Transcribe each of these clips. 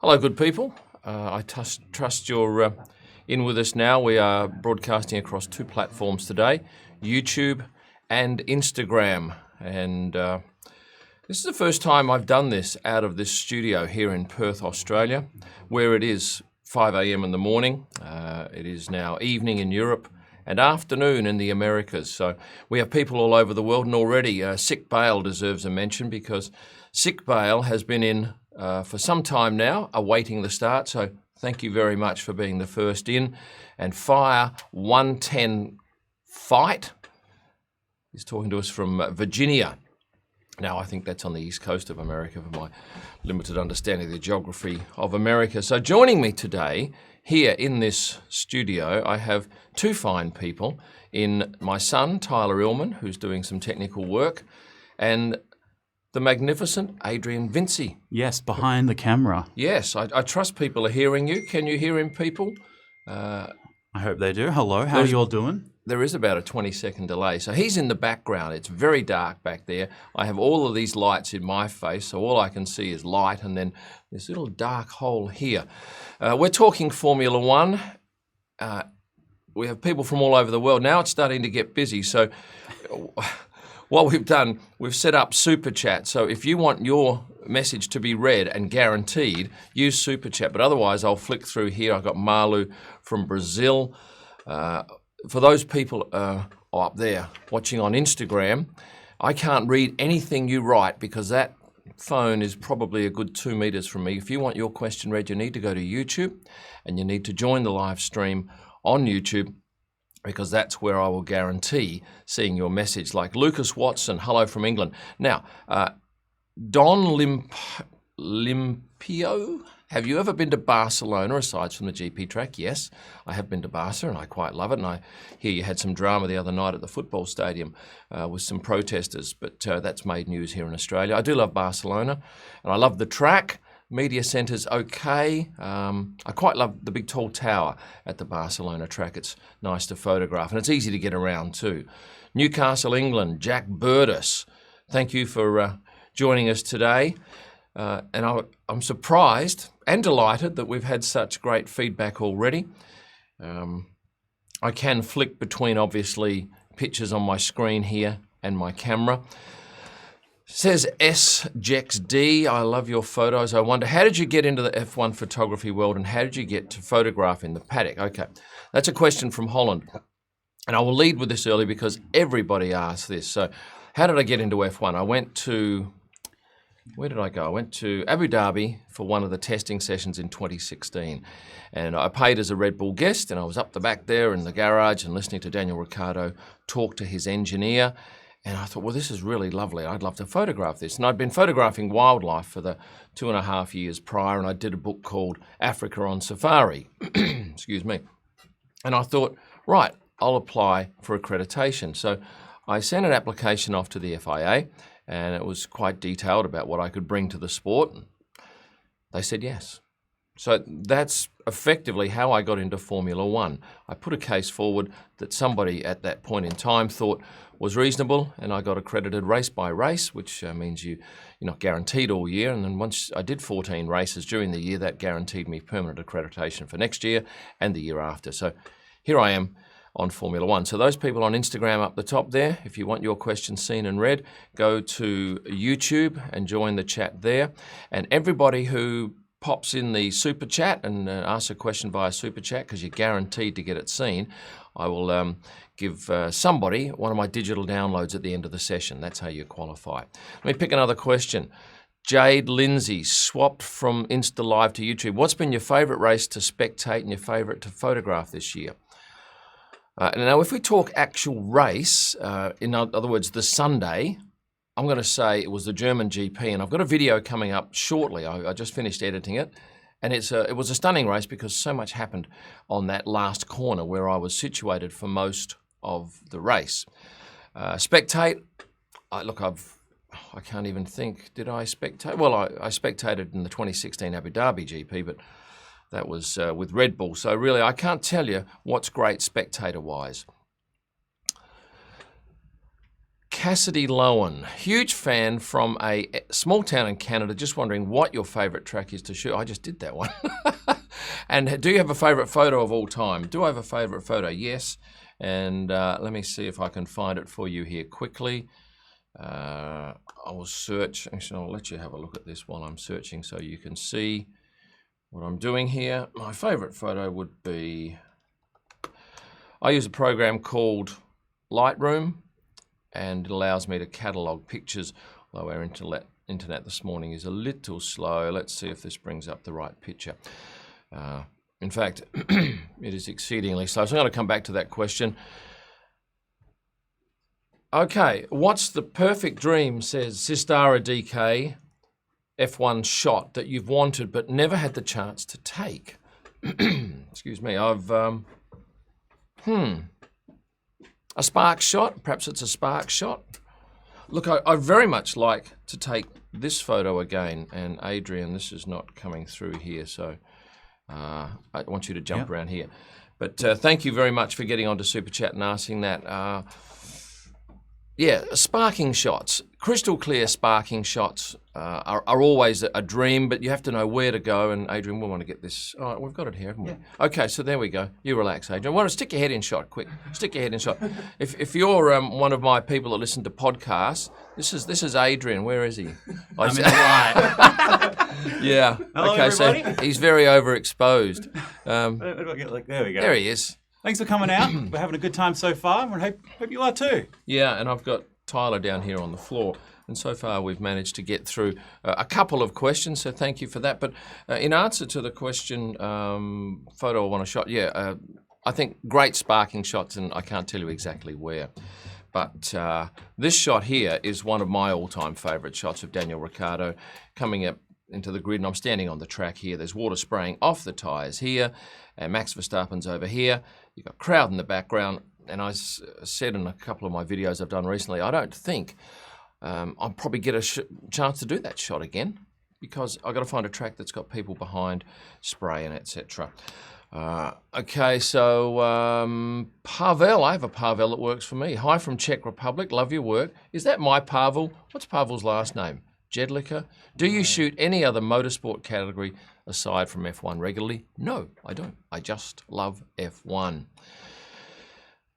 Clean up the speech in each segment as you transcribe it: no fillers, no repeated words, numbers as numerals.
Hello, good people. I trust you're in with us now. We are broadcasting across two platforms today, YouTube and Instagram. And this is the first time I've done this out of this studio here in Perth, Australia, where it is 5 a.m. in the morning. It is now evening in Europe and afternoon in the Americas. So we have people all over the world, and already Sick Bale deserves a mention because Sick Bale has been in for some time now, awaiting the start. So thank you very much for being the first in. And Fire 110 Fight is talking to us from Virginia. Now, I think that's on the east coast of America for my limited understanding of the geography of America. So joining me today here in this studio, I have two fine people in my son, Tyler Illman, who's doing some technical work, and the magnificent Adrian Vinci. Yes, behind the camera. Yes, I trust people are hearing you. Can you hear him, people? I hope they do. Hello, how are you all doing? There is about a 20-second delay. So he's in the background. It's very dark back there. I have all of these lights in my face, so all I can see is light and then this little dark hole here. We're talking Formula One. We have people from all over the world. Now it's starting to get busy, so what we've done, we've set up Super Chat. So if you want your message to be read and guaranteed, use Super Chat. But otherwise, I'll flick through here. I've got Malu from Brazil. For those people up there watching on Instagram, I can't read anything you write because that phone is probably a good 2 meters from me. If you want your question read, you need to go to YouTube and you need to join the live stream on YouTube, because that's where I will guarantee seeing your message. Like Lucas Watson, hello from England. Now, Don Limpio, have you ever been to Barcelona aside from the GP track? Yes, I have been to Barca and I quite love it. And I hear you had some drama the other night at the football stadium with some protesters, but that's made news here in Australia. I do love Barcelona and I love the track. Media Centre's okay. I quite love the big tall tower at the Barcelona track. It's nice to photograph and it's easy to get around too. Newcastle, England, Jack Burdis, thank you for joining us today. And I'm surprised and delighted that we've had such great feedback already. I can flick between, obviously, pictures on my screen here and my camera. Says SJexD, I love your photos. I wonder, how did you get into the F1 photography world and how did you get to photograph in the paddock? Okay, that's a question from Holland. And I will lead with this early because everybody asks this. So how did I get into F1? I went to, where did I go? I went to Abu Dhabi for one of the testing sessions in 2016. And I paid as a Red Bull guest and I was up the back there in the garage and listening to Daniel Ricciardo talk to his engineer. And I thought, well, this is really lovely. I'd love to photograph this. And I'd been photographing wildlife for the 2.5 years prior, and I did a book called Africa on Safari. Excuse me. And I thought, right, I'll apply for accreditation. So I sent an application off to the FIA, and it was quite detailed about what I could bring to the sport. They said yes. So that's effectively how I got into Formula One. I put a case forward that somebody at that point in time thought was reasonable, and I got accredited race by race, which means you're not guaranteed all year. And then once I did 14 races during the year, that guaranteed me permanent accreditation for next year and the year after. So here I am on Formula One. So those people on Instagram up the top there, if you want your questions seen and read, go to YouTube and join the chat there. And everybody who pops in the super chat and asks a question via super chat, because you're guaranteed to get it seen, I will give somebody one of my digital downloads at the end of the session. That's how you qualify. Let me pick another question. Jade Lindsay swapped from Insta Live to YouTube. What's been your favourite race to spectate and your favourite to photograph this year? Now, if we talk actual race, in other words, the Sunday, I'm going to say it was the German GP, and I've got a video coming up shortly. I just finished editing it, and it was a stunning race because so much happened on that last corner where I was situated for most of the race. Spectate, I can't even think. Did I spectate? Well, I spectated in the 2016 Abu Dhabi GP, but that was with Red Bull. So really, I can't tell you what's great spectator-wise. Cassidy Lowen, huge fan from a small town in Canada, just wondering what your favourite track is to shoot. I just did that one. And do you have a favourite photo of all time? Do I have a favourite photo? Yes. And let me see if I can find it for you here quickly. I will search. Actually, I'll let you have a look at this while I'm searching so you can see what I'm doing here. My favourite photo would be, I use a program called Lightroom, and it allows me to catalogue pictures, although our internet this morning is a little slow. Let's see if this brings up the right picture. In fact, it is exceedingly slow. So I'm going to come back to that question. Okay, what's the perfect dream, says Sistara DK, F1 shot that you've wanted but never had the chance to take? Excuse me, I've, a spark shot, perhaps it's a spark shot. Look, I very much like to take this photo again, and Adrian, this is not coming through here, so I want you to jump around here. But thank you very much for getting onto Super Chat and asking that. Yeah, sparking shots, crystal clear sparking shots are always a dream, but you have to know where to go. And Adrian, we want to get this. Oh, we've got it here, haven't we? Yeah. Okay, so there we go. You relax, Adrian. Well, stick your head in shot, quick. Stick your head in shot. If you're one of my people that listen to podcasts, this is Adrian. Where is he? I'm in the light. Yeah. Hello, okay, everybody. so he's very overexposed. There we go. There he is. Thanks for coming out. We're having a good time so far, and hope you are too. Yeah, and I've got Tyler down here on the floor, and so far we've managed to get through a couple of questions, so thank you for that. But in answer to the question, photo I want to shot, I think great sparking shots, and I can't tell you exactly where. But this shot here is one of my all-time favourite shots of Daniel Ricciardo coming up into the grid, and I'm standing on the track here. There's water spraying off the tyres here, and Max Verstappen's over here. You've got crowd in the background, and I said in a couple of my videos I've done recently, I don't think I'll probably get a chance to do that shot again, because I've got to find a track that's got people behind spraying, etc. Okay, so Pavel, I have a Pavel that works for me. Hi from Czech Republic, love your work. Is that my Pavel? What's Pavel's last name? Jedlicka? Do you shoot any other motorsport category aside from F1 regularly? No, I don't. I just love F1.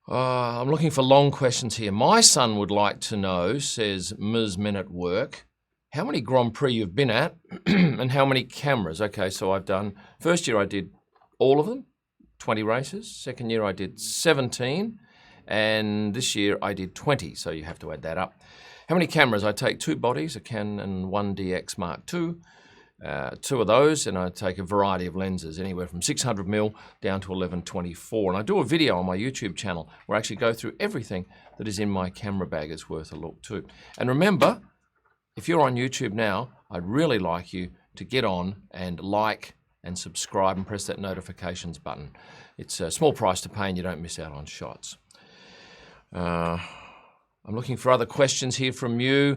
I'm looking for long questions here. My son would like to know, says Ms. Men at Work, how many Grand Prix you've been at and how many cameras. Okay, so I've done, first year I did all of them, 20 races. Second year I did 17. And this year I did 20, so you have to add that up. How many cameras? I take 2 bodies, a Canon 1DX Mark II, 2 of those, and I take a variety of lenses, anywhere from 600mm down to 11-24. And I do a video on my YouTube channel where I actually go through everything that is in my camera bag. It's worth a look too. And remember, if you're on YouTube now, I'd really like you to get on and like and subscribe and press that notifications button. It's a small price to pay and you don't miss out on shots. I'm looking for other questions here from you.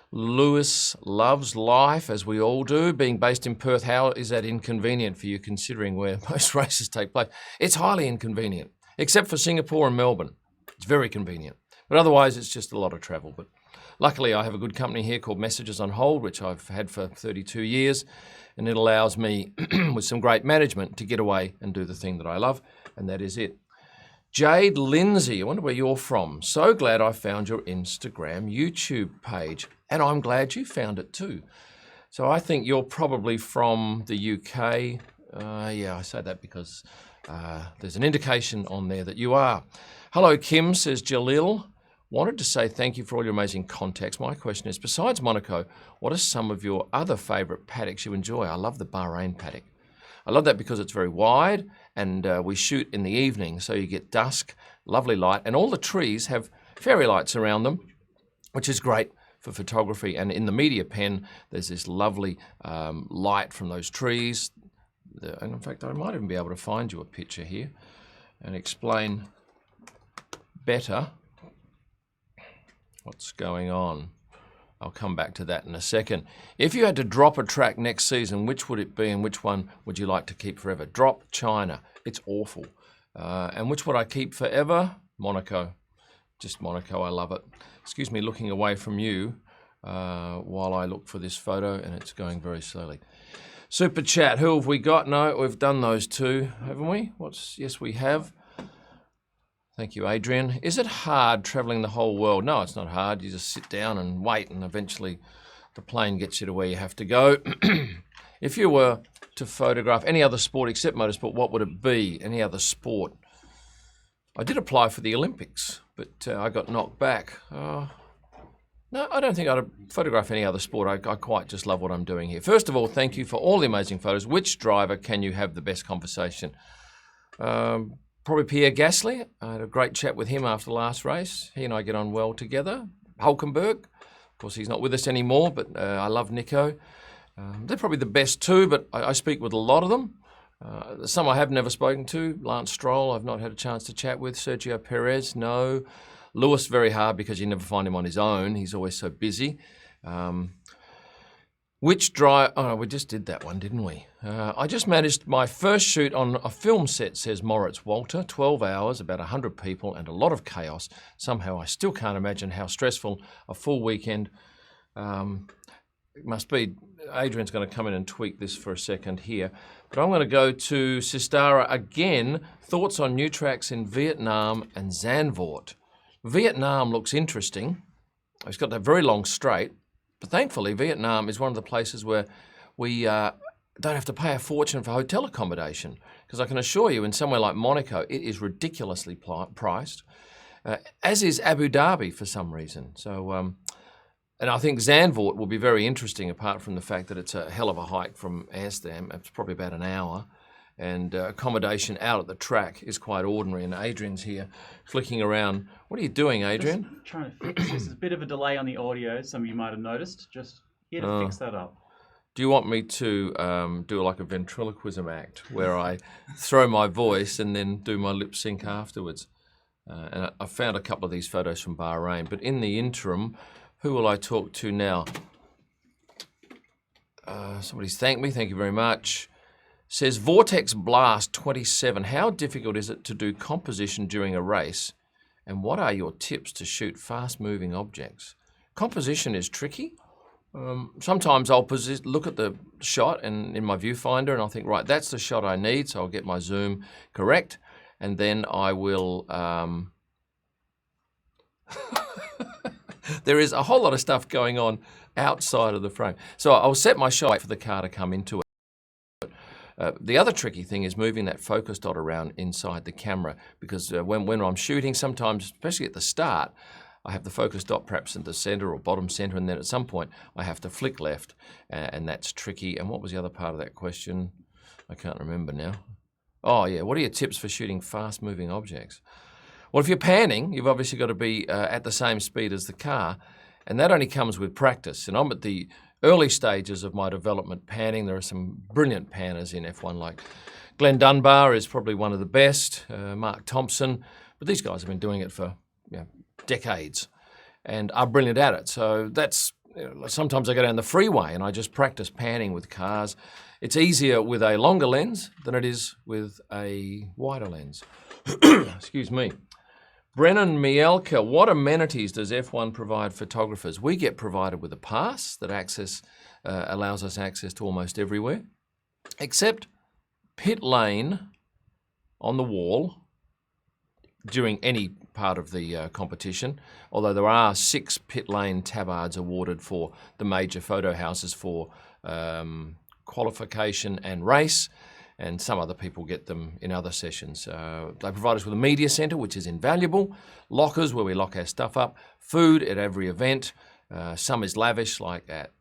Lewis loves life, as we all do. Being based in Perth, how is that inconvenient for you, considering where most races take place? It's highly inconvenient, except for Singapore and Melbourne. It's very convenient. But otherwise, it's just a lot of travel. But luckily, I have a good company here called Messages on Hold, which I've had for 32 years. And it allows me, with some great management, to get away and do the thing that I love. And that is it. Jade Lindsay, I wonder where you're from. So glad I found your Instagram YouTube page. And I'm glad you found it too. So I think you're probably from the UK. Yeah, I say that because there's an indication on there that you are. Hello, Kim, says Jalil. Wanted to say thank you for all your amazing contacts. My question is, besides Monaco, what are some of your other favourite paddocks you enjoy? I love the Bahrain paddock. I love that because it's very wide and we shoot in the evening, so you get dusk, lovely light, and all the trees have fairy lights around them, which is great for photography. And in the media pen, there's this lovely light from those trees. And in fact, I might even be able to find you a picture here and explain better what's going on. I'll come back to that in a second. If you had to drop a track next season, which would it be and which one would you like to keep forever? Drop China. It's awful. And which would I keep forever? Monaco. just Monaco. I love it. Excuse me, looking away from you while I look for this photo, and it's going very slowly. Super chat. Who have we got? No, we've done those two, haven't we? Yes, we have. Thank you, Adrian. Is it hard traveling the whole world? No, it's not hard. You just sit down and wait, and eventually the plane gets you to where you have to go. If you were to photograph any other sport except motorsport, what would it be? Any other sport? I did apply for the Olympics, but I got knocked back. No, I don't think I'd photograph any other sport. I quite just love what I'm doing here. First of all, thank you for all the amazing photos. Which driver can you have the best conversation? Probably Pierre Gasly. I had a great chat with him after the last race. He and I get on well together. Hulkenberg. Of course, he's not with us anymore, but I love Nico. They're probably the best two, but I speak with a lot of them. Some I have never spoken to. Lance Stroll, I've not had a chance to chat with. Sergio Perez, no. Lewis, very hard because you never find him on his own. He's always so busy. Which drive? Oh, we just did that one, didn't we? I just managed my first shoot on a film set, says Moritz Walter. 12 hours, about 100 people, and a lot of chaos. Somehow I still can't imagine how stressful a full weekend it must be. Adrian's going to come in and tweak this for a second here. But I'm going to go to Sistara again. Thoughts on new tracks in Vietnam and Zandvoort. Vietnam looks interesting. It's got that very long straight. But thankfully, Vietnam is one of the places where we don't have to pay a fortune for hotel accommodation. Because I can assure you, in somewhere like Monaco, it is ridiculously priced, as is Abu Dhabi for some reason. So, and I think Zandvoort will be very interesting, apart from the fact that it's a hell of a hike from Amsterdam. It's probably about an hour. And accommodation out at the track is quite ordinary. And Adrian's here flicking around. What are you doing, Adrian? Just trying to fix this. There's a bit of a delay on the audio, some of you might have noticed. Just here to fix that up. Do you want me to do like a ventriloquism act where I throw my voice and then do my lip sync afterwards? And I found a couple of these photos from Bahrain. But in the interim, who will I talk to now? Somebody's thanked me. Thank you very much. Says Vortex Blast 27. How difficult is it to do composition during a race? And what are your tips to shoot fast-moving objects? Composition is tricky. Sometimes I'll look at the shot and in my viewfinder and I'll think, right, that's the shot I need, so I'll get my zoom correct. And then I will... There is a whole lot of stuff going on outside of the frame. So I'll set my shot for the car to come into it. The other tricky thing is moving that focus dot around inside the camera, because when I'm shooting, sometimes, especially at the start, I have the focus dot perhaps in the center or bottom center, and then at some point I have to flick left, and that's tricky. And what was the other part of that question? I can't remember now. Oh yeah, what are your tips for shooting fast-moving objects? Well, if you're panning, you've obviously got to be at the same speed as the car, and that only comes with practice. And I'm at the early stages of my development panning. There are some brilliant panners in F1, like Glenn Dunbar is probably one of the best, Mark Thompson, but these guys have been doing it for decades and are brilliant at it. So that's, sometimes I go down the freeway and I just practice panning with cars. It's easier with a longer lens than it is with a wider lens. Excuse me. Brennan Mielke, what amenities does F1 provide photographers? We get provided with a pass that allows us access to almost everywhere, except pit lane on the wall during any part of the competition, although there are 6 pit lane tabards awarded for the major photo houses for qualification and race, and some other people get them in other sessions. They provide us with a media centre, which is invaluable, lockers where we lock our stuff up, food at every event. Some is lavish, like at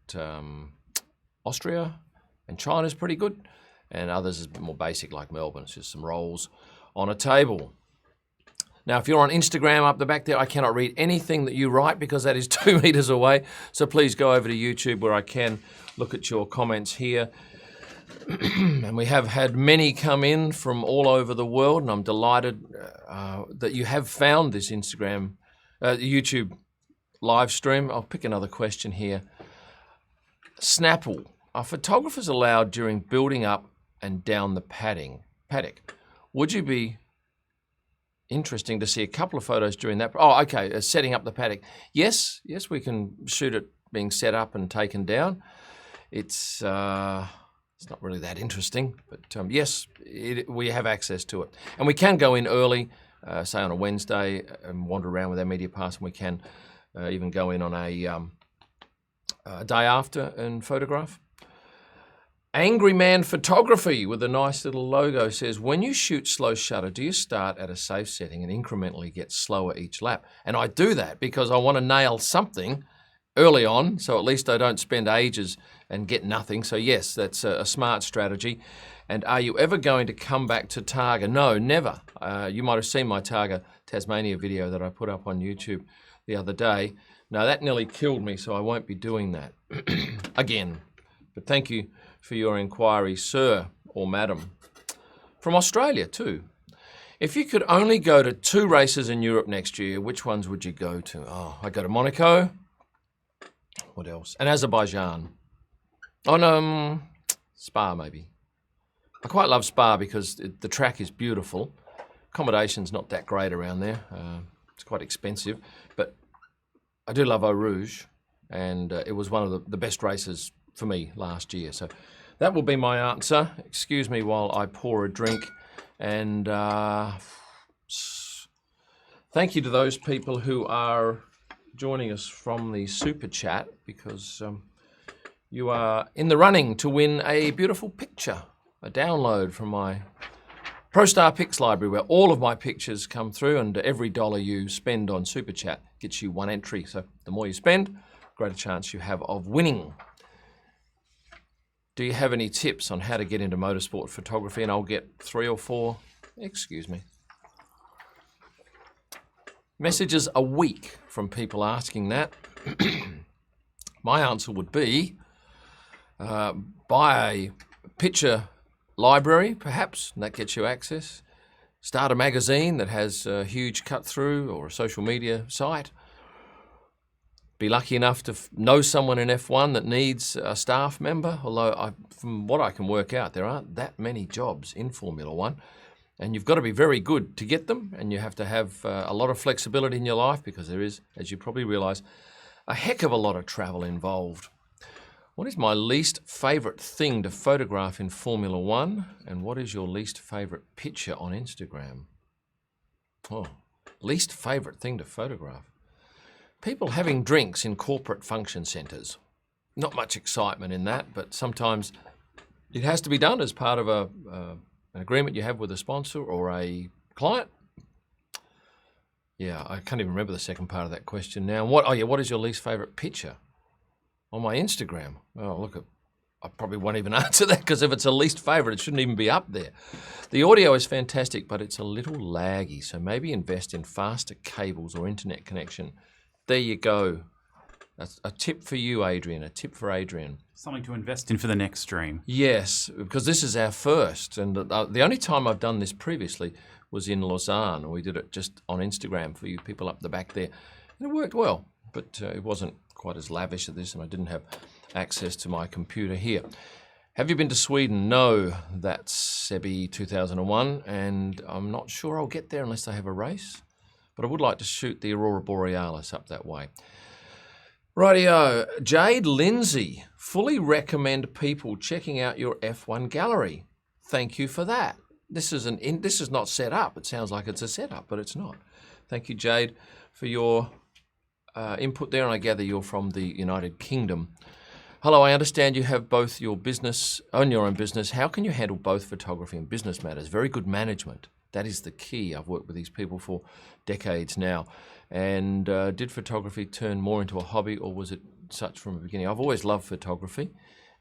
Austria, and China's pretty good, and others is more basic, like Melbourne. It's just some rolls on a table. Now, if you're on Instagram up the back there, I cannot read anything that you write because that is 2 meters away. So please go over to YouTube where I can look at your comments here. And we have had many come in from all over the world, and I'm delighted that you have found this YouTube live stream. I'll pick another question here. Snapple, are photographers allowed during building up and down the paddock? Would you be interesting to see a couple of photos during that. Oh, okay, setting up the paddock. Yes, we can shoot it being set up and taken down. It's not really that interesting, but yes, we have access to it. And we can go in early, say on a Wednesday, and wander around with our media pass, and we can even go in on a day after and photograph. Angry Man Photography with a nice little logo says, when you shoot slow shutter, do you start at a safe setting and incrementally get slower each lap? And I do that because I want to nail something early on, so at least I don't spend ages and get nothing. So yes, that's a smart strategy. And are you ever going to come back to Targa? No, never. You might have seen my Targa Tasmania video that I put up on YouTube the other day. No, that nearly killed me, so I won't be doing that again. But thank you for your inquiry, sir or madam. From Australia too. If you could only go to 2 races in Europe next year, which ones would you go to? Oh, I'd go to Monaco. What else? And Azerbaijan. Oh no, Spa maybe. I quite love Spa because the track is beautiful. Accommodation's not that great around there. It's quite expensive, but I do love Eau Rouge, and it was one of the best races for me last year. So that will be my answer. Excuse me while I pour a drink. And thank you to those people who are joining us from the Super Chat, because you are in the running to win a beautiful picture, a download from my ProStar Pics library, where all of my pictures come through, and every dollar you spend on Super Chat gets you 1 entry. So the more you spend, greater chance you have of winning. Do you have any tips on how to get into motorsport photography? And I'll get 3 or 4, excuse me, messages a week from people asking that. My answer would be buy a picture library, perhaps, and that gets you access. Start a magazine that has a huge cut through, or a social media site. Be lucky enough to know someone in F1 that needs a staff member, although from what I can work out, there aren't that many jobs in Formula One, and you've got to be very good to get them, and you have to have a lot of flexibility in your life, because there is, as you probably realise, a heck of a lot of travel involved. What is my least favourite thing to photograph in Formula One, and what is your least favourite picture on Instagram? Oh, least favourite thing to photograph. People having drinks in corporate function centres. Not much excitement in that, but sometimes it has to be done as part of an agreement you have with a sponsor or a client. Yeah, I can't even remember the second part of that question now. What is your least favourite picture? On my Instagram. Oh, look, I probably won't even answer that, because if it's a least favourite, it shouldn't even be up there. The audio is fantastic, but it's a little laggy, so maybe invest in faster cables or internet connection. There you go. That's a tip for you, Adrian. A tip for Adrian. Something to invest in for the next stream. Yes, because this is our first. And the only time I've done this previously was in Lausanne. We did it just on Instagram for you people up the back there. And it worked well, but it wasn't quite as lavish as this, and I didn't have access to my computer here. Have you been to Sweden? No, that's Sebi 2001, and I'm not sure I'll get there unless they have a race. But I would like to shoot the Aurora Borealis up that way. Rightio, Jade Lindsay, fully recommend people checking out your F1 gallery. Thank you for that. This is not set up. It sounds like it's a setup, but it's not. Thank you, Jade, for your input there, and I gather you're from the United Kingdom. Hello, I understand you have both your business, own your own business. How can you handle both photography and business matters? Very good management. That is the key. I've worked with these people for decades now. And did photography turn more into a hobby, or was it such from the beginning? I've always loved photography,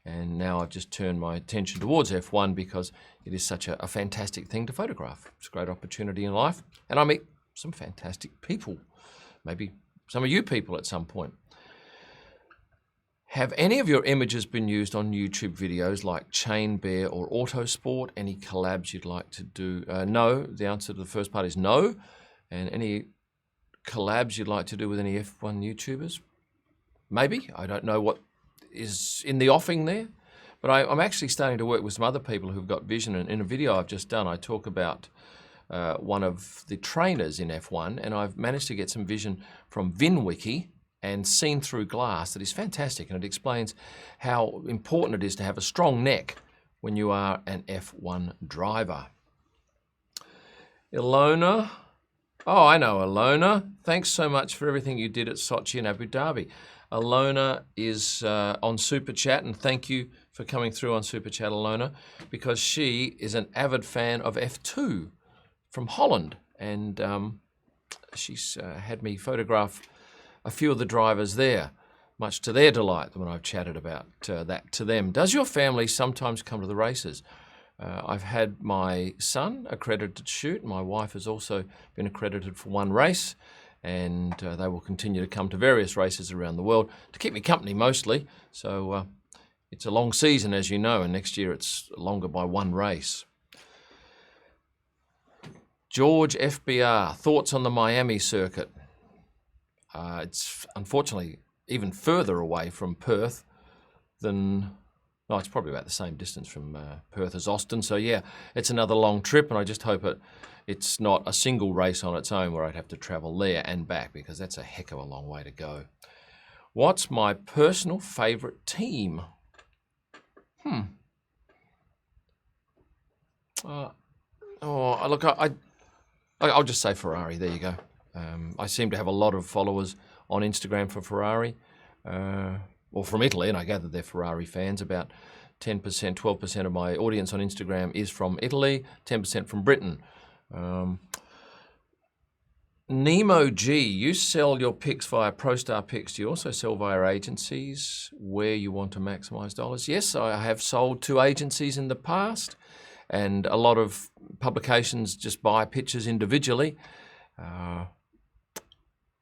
and now I've just turned my attention towards F1 because it is such a fantastic thing to photograph. It's a great opportunity in life, and I meet some fantastic people, maybe some of you people at some point. Have any of your images been used on YouTube videos like Chain Bear or Autosport? Any collabs you'd like to do? No. The answer to the first part is no. And any collabs you'd like to do with any F1 YouTubers? Maybe. I don't know what is in the offing there. But I'm actually starting to work with some other people who've got vision. And in a video I've just done, I talk about one of the trainers in F1, and I've managed to get some vision from VinWiki and seen through glass that is fantastic, and it explains how important it is to have a strong neck when you are an F1 driver. Ilona. Oh, I know Ilona. Thanks so much for everything you did at Sochi and Abu Dhabi. Ilona is on Super Chat, and thank you for coming through on Super Chat, Ilona, because she is an avid fan of F2 from Holland, and she's had me photograph a few of the drivers there, much to their delight when I've chatted about that to them. Does your family sometimes come to the races? I've had my son accredited to shoot. My wife has also been accredited for one race, and they will continue to come to various races around the world to keep me company mostly. So it's a long season, as you know, and next year it's longer by one race. George FBR, thoughts on the Miami circuit? It's unfortunately even further away from Perth than... No, it's probably about the same distance from Perth as Austin. So, yeah, it's another long trip, and I just hope it's not a single race on its own where I'd have to travel there and back, because that's a heck of a long way to go. What's my personal favourite team? Look, I'll just say Ferrari. There you go. I seem to have a lot of followers on Instagram for Ferrari. Or from Italy, and I gather they're Ferrari fans. About 10%, 12% of my audience on Instagram is from Italy, 10% from Britain. Nemo G, you sell your picks via ProStar Picks. Do you also sell via agencies where you want to maximise dollars? Yes, I have sold to agencies in the past, and a lot of publications just buy pictures individually,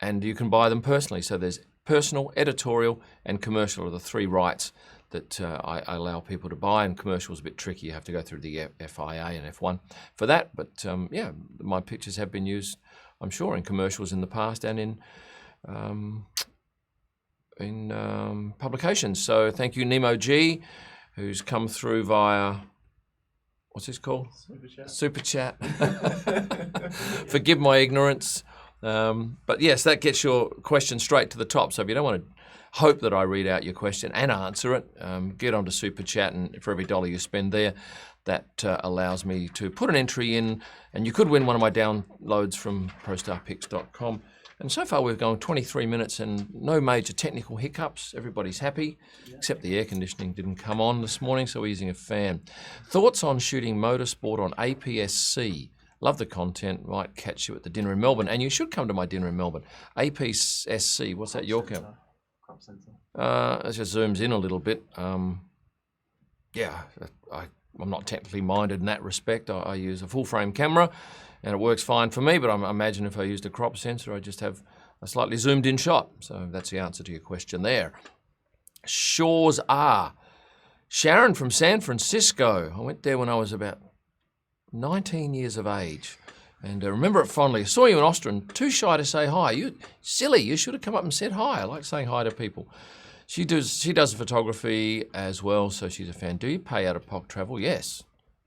and you can buy them personally. So there's personal, editorial, and commercial are the three rights that I allow people to buy, and commercial is a bit tricky. You have to go through the FIA and F1 for that. But yeah, my pictures have been used, I'm sure, in commercials in the past and in publications. So thank you, Nemo G, who's come through via... What's this called? Super Chat. Forgive my ignorance. But yes, that gets your question straight to the top. So if you don't want to hope that I read out your question and answer it, get onto Super Chat, and for every $1 you spend there, that allows me to put an entry in, and you could win one of my downloads from ProStarPicks.com. And so far we've gone 23 minutes and no major technical hiccups. Everybody's happy, except the air conditioning didn't come on this morning, so we're using a fan. Thoughts on shooting motorsport on APS-C? Love the content. Might catch you at the dinner in Melbourne, and you should come to my dinner in Melbourne. APS-C, what's that? Your count? Crop sensor. It just zooms in a little bit. Yeah, I'm not technically minded in that respect. I use a full-frame camera, and it works fine for me, but I imagine if I used a crop sensor, I'd just have a slightly zoomed-in shot. So that's the answer to your question there. Shores are. Sharon from San Francisco. I went there when I was about 19 years of age, and I remember it fondly. I saw you in Austin, too shy to say hi. You silly, you should have come up and said hi. I like saying hi to people. She does photography as well, so she's a fan. Do you pay out-of-pocket travel? Yes.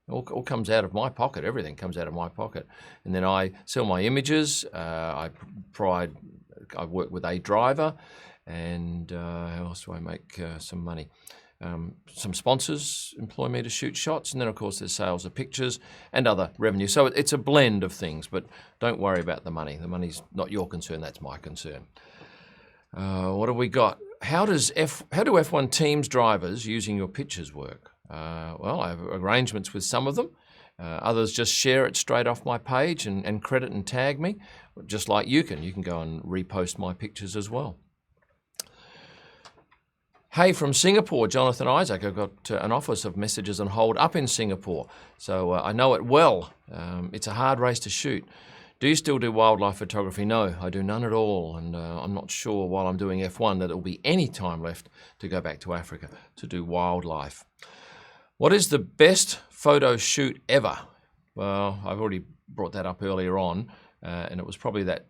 All comes out of my pocket. Everything comes out of my pocket. And then I sell my images. I work with a driver, and how else do I make some money? Some sponsors employ me to shoot shots, and then of course there's sales of pictures and other revenue. So it's a blend of things, but don't worry about the money. The money's not your concern, that's my concern. What have we got? How do F1 teams drivers using your pictures work? Well, I have arrangements with some of them. Others just share it straight off my page and credit and tag me, just like you can. You can go and repost my pictures as well. Hey, from Singapore, Jonathan Isaac. I've got an office of messages on hold up in Singapore, so I know it well. It's a hard race to shoot. Do you still do wildlife photography? No, I do none at all, and I'm not sure while I'm doing F1 that there will be any time left to go back to Africa to do wildlife. What is the best photo shoot ever? Well, I've already brought that up earlier on, and it was probably the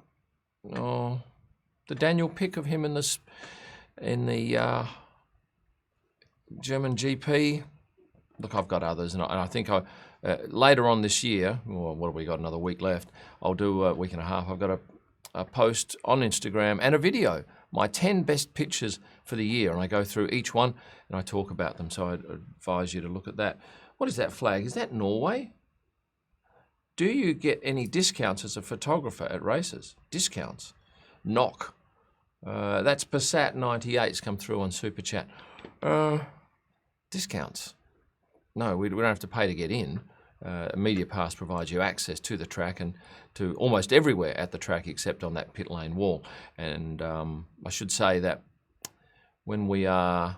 Daniel pic of him in the German GP. look, I've got others, and I think later on this year, well, what have we got, another week left, I'll do a week and a half. I've got a post on Instagram and a video, my 10 best pictures for the year, and I go through each one and I talk about them, so I'd advise you to look at that. What is that flag? Is that Norway? Do you get any discounts as a photographer at races? Discounts? Knock. That's Passat 98's come through on Super Chat. Discounts? No, we don't have to pay to get in. A Media Pass provides you access to the track and to almost everywhere at the track except on that pit lane wall. And I should say that when we are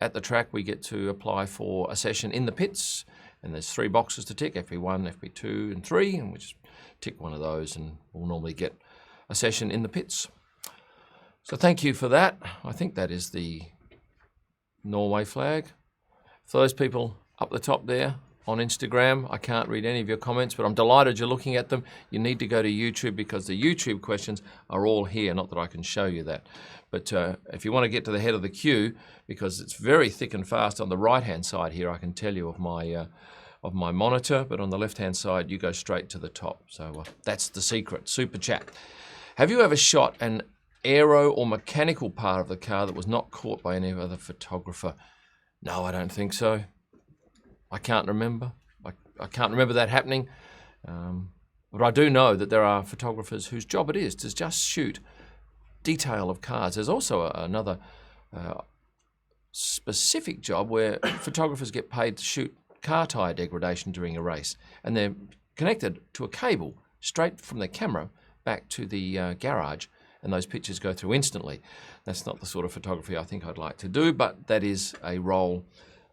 at the track, we get to apply for a session in the pits, and there's 3 boxes to tick, FP1, FP2 and 3, and we just tick one of those and we'll normally get a session in the pits. So thank you for that. I think that is the Norway flag. For those people up the top there on Instagram, I can't read any of your comments, but I'm delighted you're looking at them. You need to go to YouTube because the YouTube questions are all here, not that I can show you that. But if you want to get to the head of the queue, because it's very thick and fast on the right-hand side here, I can tell you of my monitor, but on the left-hand side, you go straight to the top. So that's the secret. Super Chat. Have you ever shot an aero or mechanical part of the car that was not caught by any other photographer? No, I don't think so. I can't remember. I can't remember that happening. But I do know that there are photographers whose job it is to just shoot detail of cars. There's also another specific job where photographers get paid to shoot car tyre degradation during a race, and they're connected to a cable straight from the camera back to the garage, and those pictures go through instantly. That's not the sort of photography I think I'd like to do, but that is a role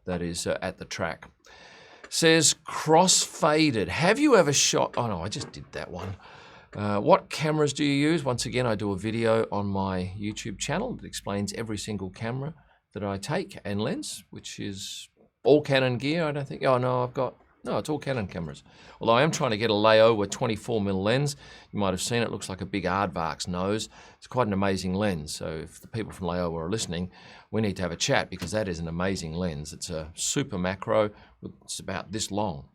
that is at the track. Says Crossfaded. Have you ever shot... Oh no, I just did that one. What cameras do you use? Once again, I do a video on my YouTube channel that explains every single camera that I take and lens, which is all Canon gear, I don't think. Oh no, no, it's all Canon cameras. Although I am trying to get a Laowa 24mm lens. You might have seen it, looks like a big aardvark's nose. It's quite an amazing lens. So if the people from Laowa are listening, we need to have a chat because that is an amazing lens. It's a super macro. It's about this long.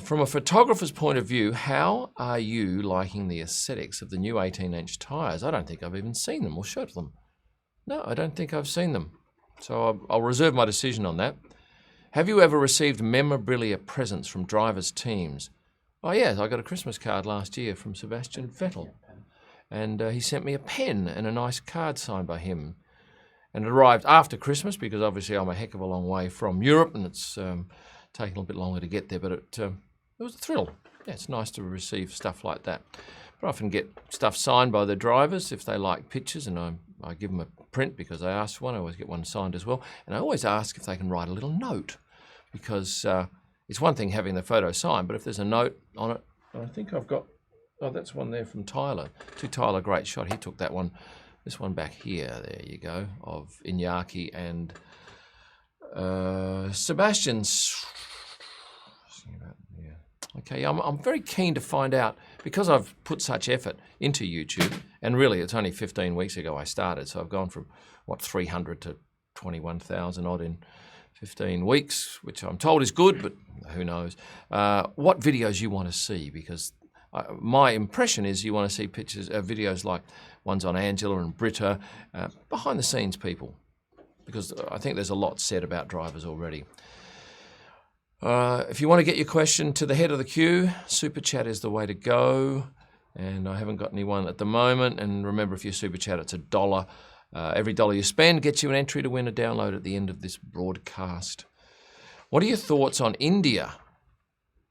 From a photographer's point of view, how are you liking the aesthetics of the new 18-inch tyres? I don't think I've even seen them or shot them. No, I don't think I've seen them. So I'll reserve my decision on that. Have you ever received memorabilia presents from drivers' teams? Oh yes, I got a Christmas card last year from Sebastian Vettel. And he sent me a pen and a nice card signed by him. And it arrived after Christmas because obviously I'm a heck of a long way from Europe and it's taken a bit longer to get there, but it was a thrill. Yeah, it's nice to receive stuff like that. But I often get stuff signed by the drivers if they like pictures, and I give them a print because I asked for one. I always get one signed as well. And I always ask if they can write a little note because it's one thing having the photo signed, but if there's a note on it, I think I've got, oh, that's one there from Tyler. To Tyler, great shot. He took that one, this one back here, there you go, of Iñaki and Sebastian's. Okay, I'm very keen to find out, because I've put such effort into YouTube, and really it's only 15 weeks ago I started, so I've gone from, 300 to 21,000 odd in 15 weeks, which I'm told is good, but who knows. What videos you want to see, because my impression is you want to see pictures, videos like ones on Angela and Britta, behind the scenes people, because I think there's a lot said about drivers already. If you want to get your question to the head of the queue, Super Chat is the way to go. And I haven't got anyone at the moment. And remember, if you Super Chat, it's $1. Every dollar you spend gets you an entry to win a download at the end of this broadcast. What are your thoughts on India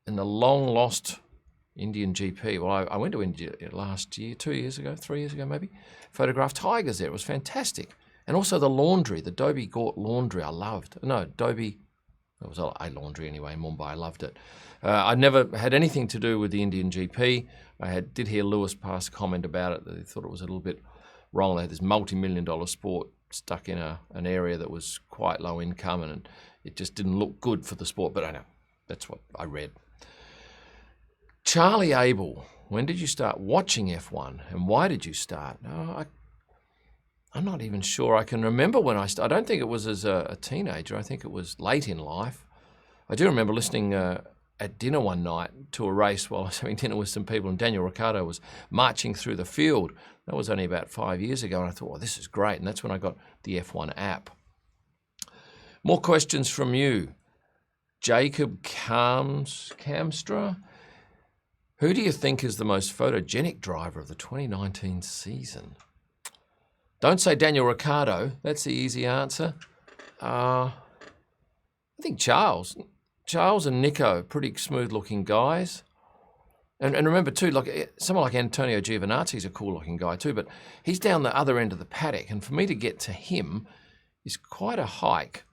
and the long-lost Indian GP? Well, I went to India last year, 2 years ago, 3 years ago maybe. Photographed tigers there. It was fantastic. And also the laundry, the Dhobi Ghaut laundry I loved. No, Dhobi... It was a laundry anyway in Mumbai. I loved it. I never had anything to do with the Indian GP. I did hear Lewis pass a comment about it that he thought it was a little bit wrong. They had this multi-million-dollar sport stuck in an area that was quite low income, and it just didn't look good for the sport. But I know that's what I read. Charlie Abel, when did you start watching F1, and why did you start? I'm not even sure I can remember when I started. I don't think it was as a teenager. I think it was late in life. I do remember listening at dinner one night to a race while I was having dinner with some people, and Daniel Ricciardo was marching through the field. That was only about 5 years ago, and I thought, well, this is great, and that's when I got the F1 app. More questions from you. Jacob Kamstra. Who do you think is the most photogenic driver of the 2019 season? Don't say Daniel Ricciardo. That's the easy answer. I think Charles. Charles and Nico, pretty smooth-looking guys. And remember, too, like someone like Antonio Giovinazzi is a cool-looking guy, too, but he's down the other end of the paddock, and for me to get to him is quite a hike.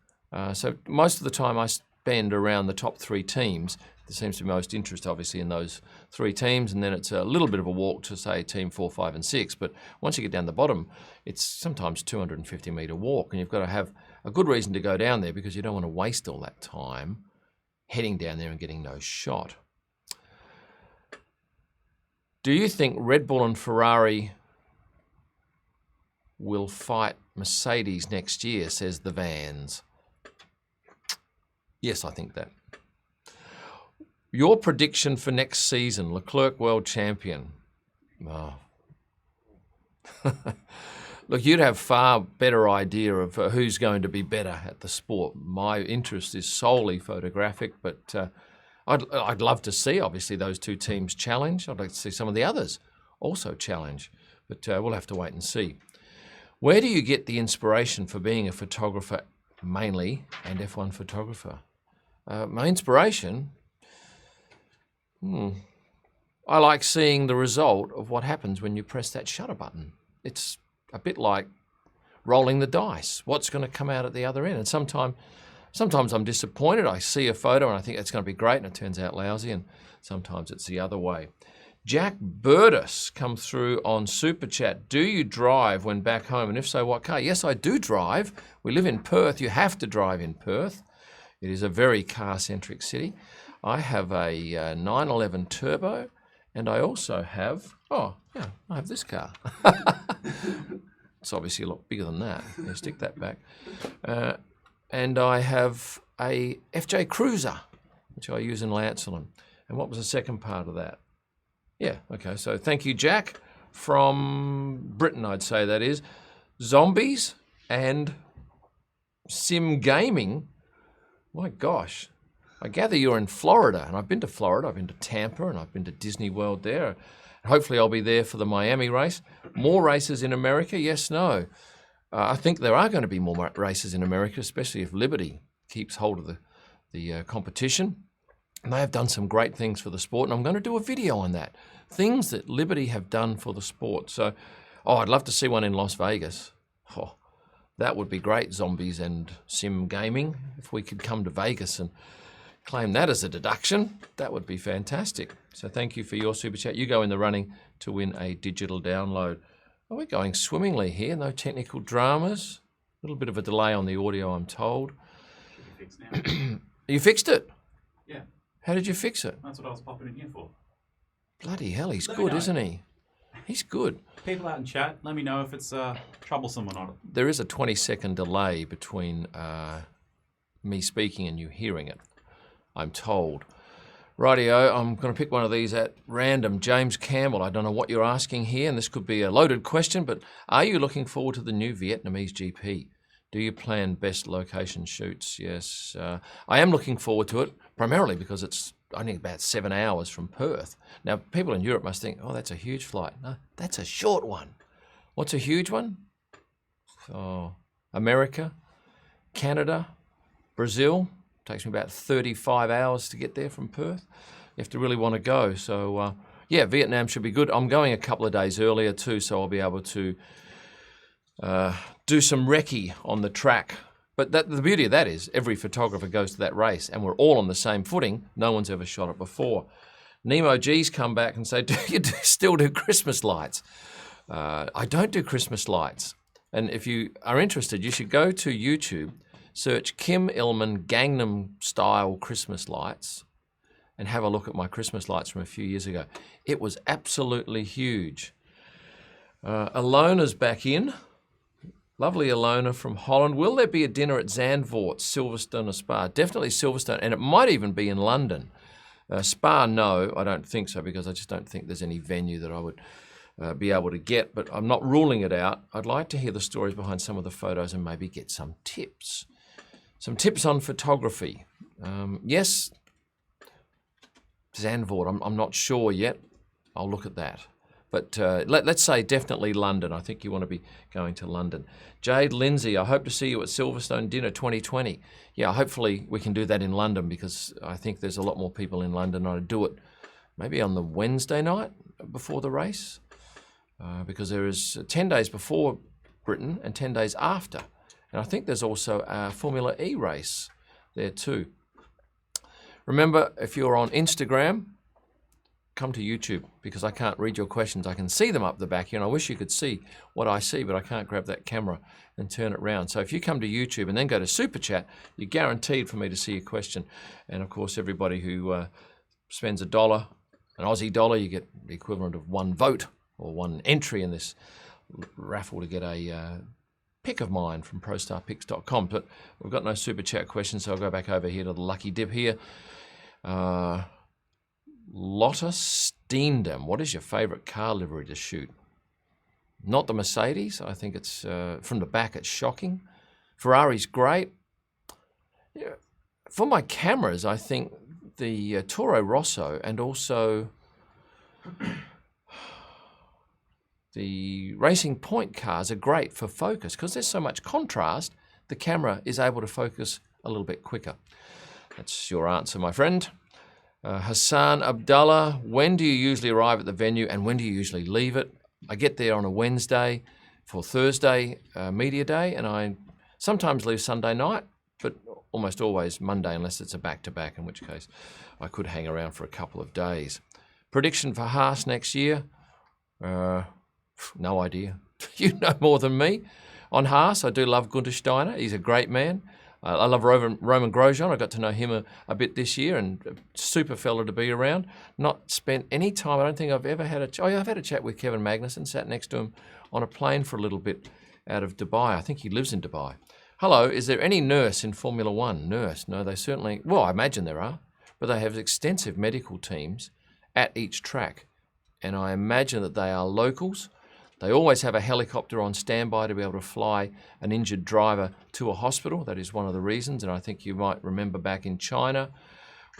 So most of the time I spend around the top 3 teams. There seems to be most interest, obviously, in those 3 teams, and then it's a little bit of a walk to, say, team 4, 5, and 6. But once you get down the bottom, it's sometimes 250-metre walk, and you've got to have a good reason to go down there because you don't want to waste all that time heading down there and getting no shot. Do you think Red Bull and Ferrari will fight Mercedes next year, says the Vans? Yes, I think that. Your prediction for next season, Leclerc World Champion. Oh. Look, you'd have far better idea of who's going to be better at the sport. My interest is solely photographic, but I'd love to see, obviously, those 2 teams challenge. I'd like to see some of the others also challenge, but we'll have to wait and see. Where do you get the inspiration for being a photographer mainly and F1 photographer? My inspiration? I like seeing the result of what happens when you press that shutter button. It's a bit like rolling the dice. What's going to come out at the other end? And sometimes I'm disappointed. I see a photo and I think it's going to be great and it turns out lousy, and sometimes it's the other way. Jack Burdus come through on Super Chat. Do you drive when back home? And if so, what car? Yes, I do drive. We live in Perth. You have to drive in Perth. It is a very car-centric city. I have a 911 Turbo, and I also have, I have this car. It's obviously a lot bigger than that. Yeah, stick that back. And I have a FJ Cruiser, which I use in Lancelin. And what was the second part of that? Yeah, okay, so thank you, Jack, from Britain, I'd say that is. Zombies and Sim Gaming. My gosh, I gather you're in Florida, and I've been to Florida, I've been to Tampa, and I've been to Disney World there. Hopefully I'll be there for the Miami race. More races in America? Yes, no. I think there are going to be more races in America, especially if Liberty keeps hold of the competition. And they have done some great things for the sport, and I'm going to do a video on that. Things that Liberty have done for the sport. So, I'd love to see one in Las Vegas. Oh, that would be great, Zombies and Sim Gaming. If we could come to Vegas and claim that as a deduction, that would be fantastic. So thank you for your super chat. You go in the running to win a digital download. Oh, we're going swimmingly here. No technical dramas. A little bit of a delay on the audio, I'm told. Should be fixed now. You fixed it? Yeah. How did you fix it? That's what I was popping in here for. Bloody hell, he's Let me good, know. isn't he? He's good. People out in chat, let me know if it's troublesome or not. There is a 20-second delay between me speaking and you hearing it, I'm told. Rightio, I'm going to pick one of these at random. James Campbell, I don't know what you're asking here, and this could be a loaded question, but are you looking forward to the new Vietnamese GP? Do you plan best location shoots? Yes, I am looking forward to it, primarily because it's only about 7 hours from Perth. Now, people in Europe must think, oh, that's a huge flight. No, that's a short one. What's a huge one? Oh, America, Canada, Brazil. Takes me about 35 hours to get there from Perth. You have to really want to go. So, yeah, Vietnam should be good. I'm going a couple of days earlier too, so I'll be able to do some recce on the track. But the beauty of that is every photographer goes to that race and we're all on the same footing. No one's ever shot it before. Nemo G's come back and say, do you still do Christmas lights? I don't do Christmas lights. And if you are interested, you should go to YouTube, search Kim Illman Gangnam Style Christmas lights and have a look at my Christmas lights from a few years ago. It was absolutely huge. Alona's back in. Lovely Alona from Holland. Will there be a dinner at Zandvoort, Silverstone or Spa? Definitely Silverstone, and it might even be in London. Spa, no, I don't think so, because I just don't think there's any venue that I would be able to get, but I'm not ruling it out. I'd like to hear the stories behind some of the photos and maybe get some tips. Some tips on photography. Yes, Zandvoort, I'm not sure yet. I'll look at that. But let's say definitely London. I think you want to be going to London. Jade Lindsay, I hope to see you at Silverstone Dinner 2020. Yeah, hopefully we can do that in London, because I think there's a lot more people in London. I'd do it maybe on the Wednesday night before the race, because there is 10 days before Britain and 10 days after. And I think there's also a Formula E race there too. Remember, if you're on Instagram, come to YouTube, because I can't read your questions. I can see them up the back here, and I wish you could see what I see, but I can't grab that camera and turn it around. So if you come to YouTube and then go to Super Chat, you're guaranteed for me to see your question. And of course, everybody who spends $1, an Aussie dollar, you get the equivalent of 1 vote or 1 entry in this raffle to get a pick of mine from ProStarPicks.com. But we've got no Super Chat questions, so I'll go back over here to the lucky dip here. Lotta Steendam, what is your favourite car livery to shoot? Not the Mercedes. I think it's from the back, it's shocking. Ferrari's great. Yeah. For my cameras, I think the Toro Rosso and also the Racing Point cars are great for focus, because there's so much contrast, the camera is able to focus a little bit quicker. That's your answer, my friend. Hassan Abdullah, when do you usually arrive at the venue and when do you usually leave it? I get there on a Wednesday for Thursday media day, and I sometimes leave Sunday night, but almost always Monday, unless it's a back-to-back, in which case I could hang around for a couple of days. Prediction for Haas next year? No idea. You know more than me. On Haas, I do love Gunther Steiner. He's a great man. I love Roman Grosjean. I got to know him a bit this year, and a super fella to be around. Not spent any time. I don't think I've ever had I've had a chat with Kevin Magnussen, sat next to him on a plane for a little bit out of Dubai. I think he lives in Dubai. Hello, is there any nurse in Formula One? Nurse? No, they certainly, well, I imagine there are, but they have extensive medical teams at each track, and I imagine that they are locals. They always have a helicopter on standby to be able to fly an injured driver to a hospital. That is one of the reasons, and I think you might remember back in China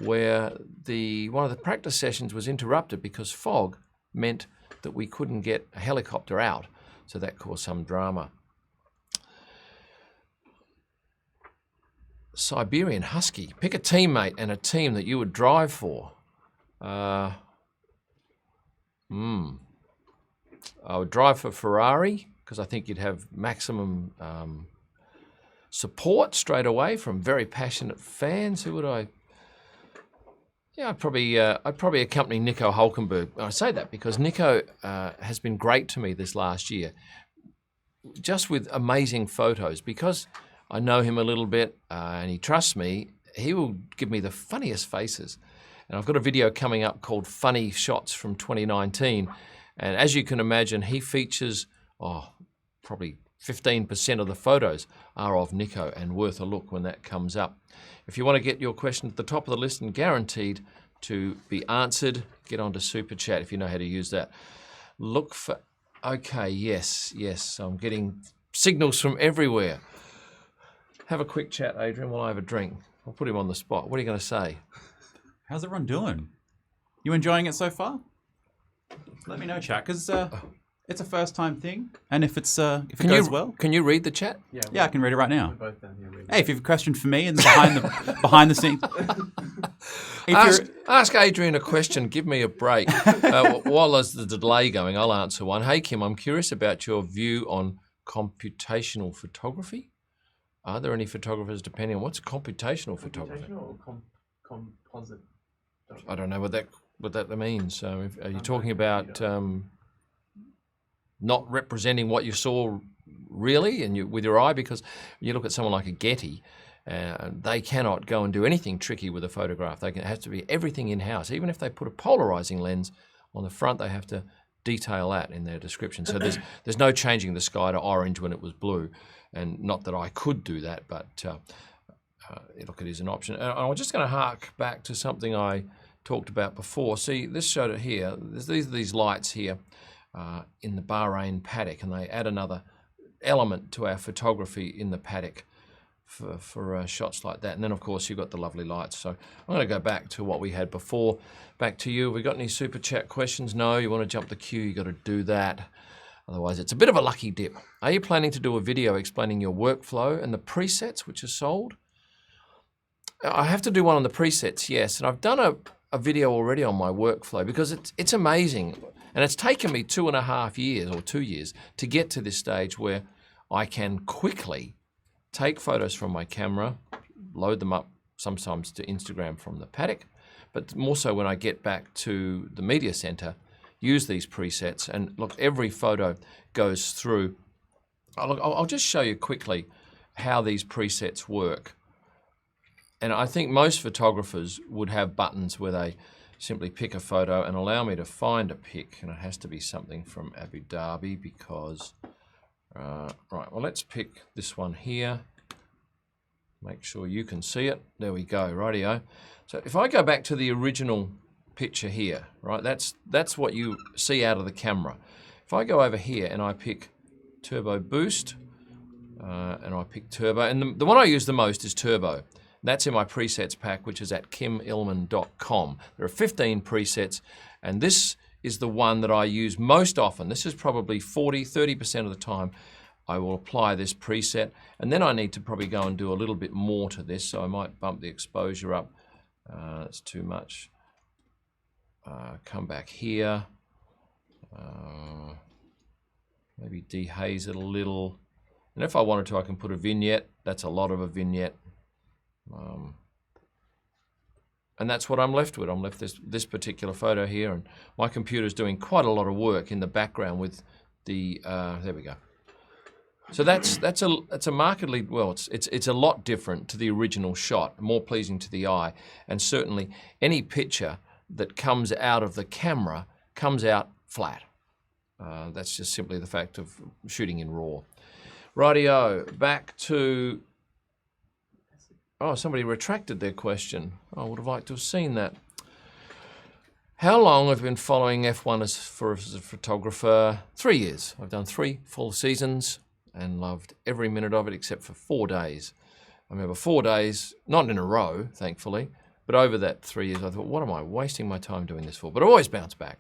where one of the practice sessions was interrupted because fog meant that we couldn't get a helicopter out, so that caused some drama. Siberian Husky, pick a teammate and a team that you would drive for. I would drive for Ferrari, because I think you'd have maximum support straight away from very passionate fans. Who would I? Yeah, I'd probably accompany Nico Hulkenberg. I say that because Nico has been great to me this last year, just with amazing photos. Because I know him a little bit and he trusts me, he will give me the funniest faces. And I've got a video coming up called Funny Shots from 2019. And as you can imagine, he features, probably 15% of the photos are of Nico, and worth a look when that comes up. If you want to get your question at the top of the list and guaranteed to be answered, get onto Super Chat if you know how to use that. Look for, okay, yes, I'm getting signals from everywhere. Have a quick chat, Adrian, while I have a drink. I'll put him on the spot. What are you going to say? How's everyone doing? You enjoying it so far? Let me know, chat, because it's a first-time thing, and if it goes well, can you read the chat? Yeah, I can read it right now. We're both down here reading. Hey, if you have a question for me, it's behind the scenes. Ask Adrian a question. Give me a break. While there's the delay going, I'll answer one. Hey Kim, I'm curious about your view on computational photography. Are there any photographers depending on what's computational photography? Computational or composite? I don't know what that means. So are you talking about not representing what you saw really and with your eye? Because you look at someone like a Getty, they cannot go and do anything tricky with a photograph. It has to be everything in-house. Even if they put a polarizing lens on the front, they have to detail that in their description. So there's no changing the sky to orange when it was blue, and not that I could do that, but look, it is an option. And I'm just going to hark back to something I talked about before. See, this showed it here. There's these lights here in the Bahrain paddock, and they add another element to our photography in the paddock for shots like that. And then, of course, you've got the lovely lights. So I'm going to go back to what we had before. Back to you. Have we got any super chat questions? No? You want to jump the queue, you got to do that. Otherwise, it's a bit of a lucky dip. Are you planning to do a video explaining your workflow and the presets which are sold? I have to do one on the presets, yes. And I've done a video already on my workflow because it's amazing. And it's taken me 2.5 years or 2 years to get to this stage where I can quickly take photos from my camera, load them up sometimes to Instagram from the paddock, but more so when I get back to the media center, use these presets. And look, every photo goes through. I'll just show you quickly how these presets work. And I think most photographers would have buttons where they simply pick a photo and allow me to find a pic. And it has to be something from Abu Dhabi because, right, well, let's pick this one here. Make sure you can see it. There we go, rightio. So if I go back to the original picture here, right, that's what you see out of the camera. If I go over here and I pick Turbo Boost, and I pick Turbo, and the one I use the most is Turbo. That's in my presets pack, which is at kimillman.com. There are 15 presets, and this is the one that I use most often. This is probably 30% of the time I will apply this preset, and then I need to probably go and do a little bit more to this, so I might bump the exposure up. That's too much. Come back here. Maybe dehaze it a little. And if I wanted to, I can put a vignette. That's a lot of a vignette. And that's what I'm left with. I'm left this particular photo here, and my computer's doing quite a lot of work in the background with the, there we go. So that's a markedly, well, it's a lot different to the original shot, more pleasing to the eye, and certainly any picture that comes out of the camera comes out flat. That's just simply the fact of shooting in RAW. Rightio, back to, oh, somebody retracted their question. I would have liked to have seen that. How long have you been following F1 as a photographer? 3 years. I've done 3 full seasons and loved every minute of it except for 4 days. I remember 4 days, not in a row, thankfully, but over that 3 years, I thought, what am I wasting my time doing this for? But I always bounce back.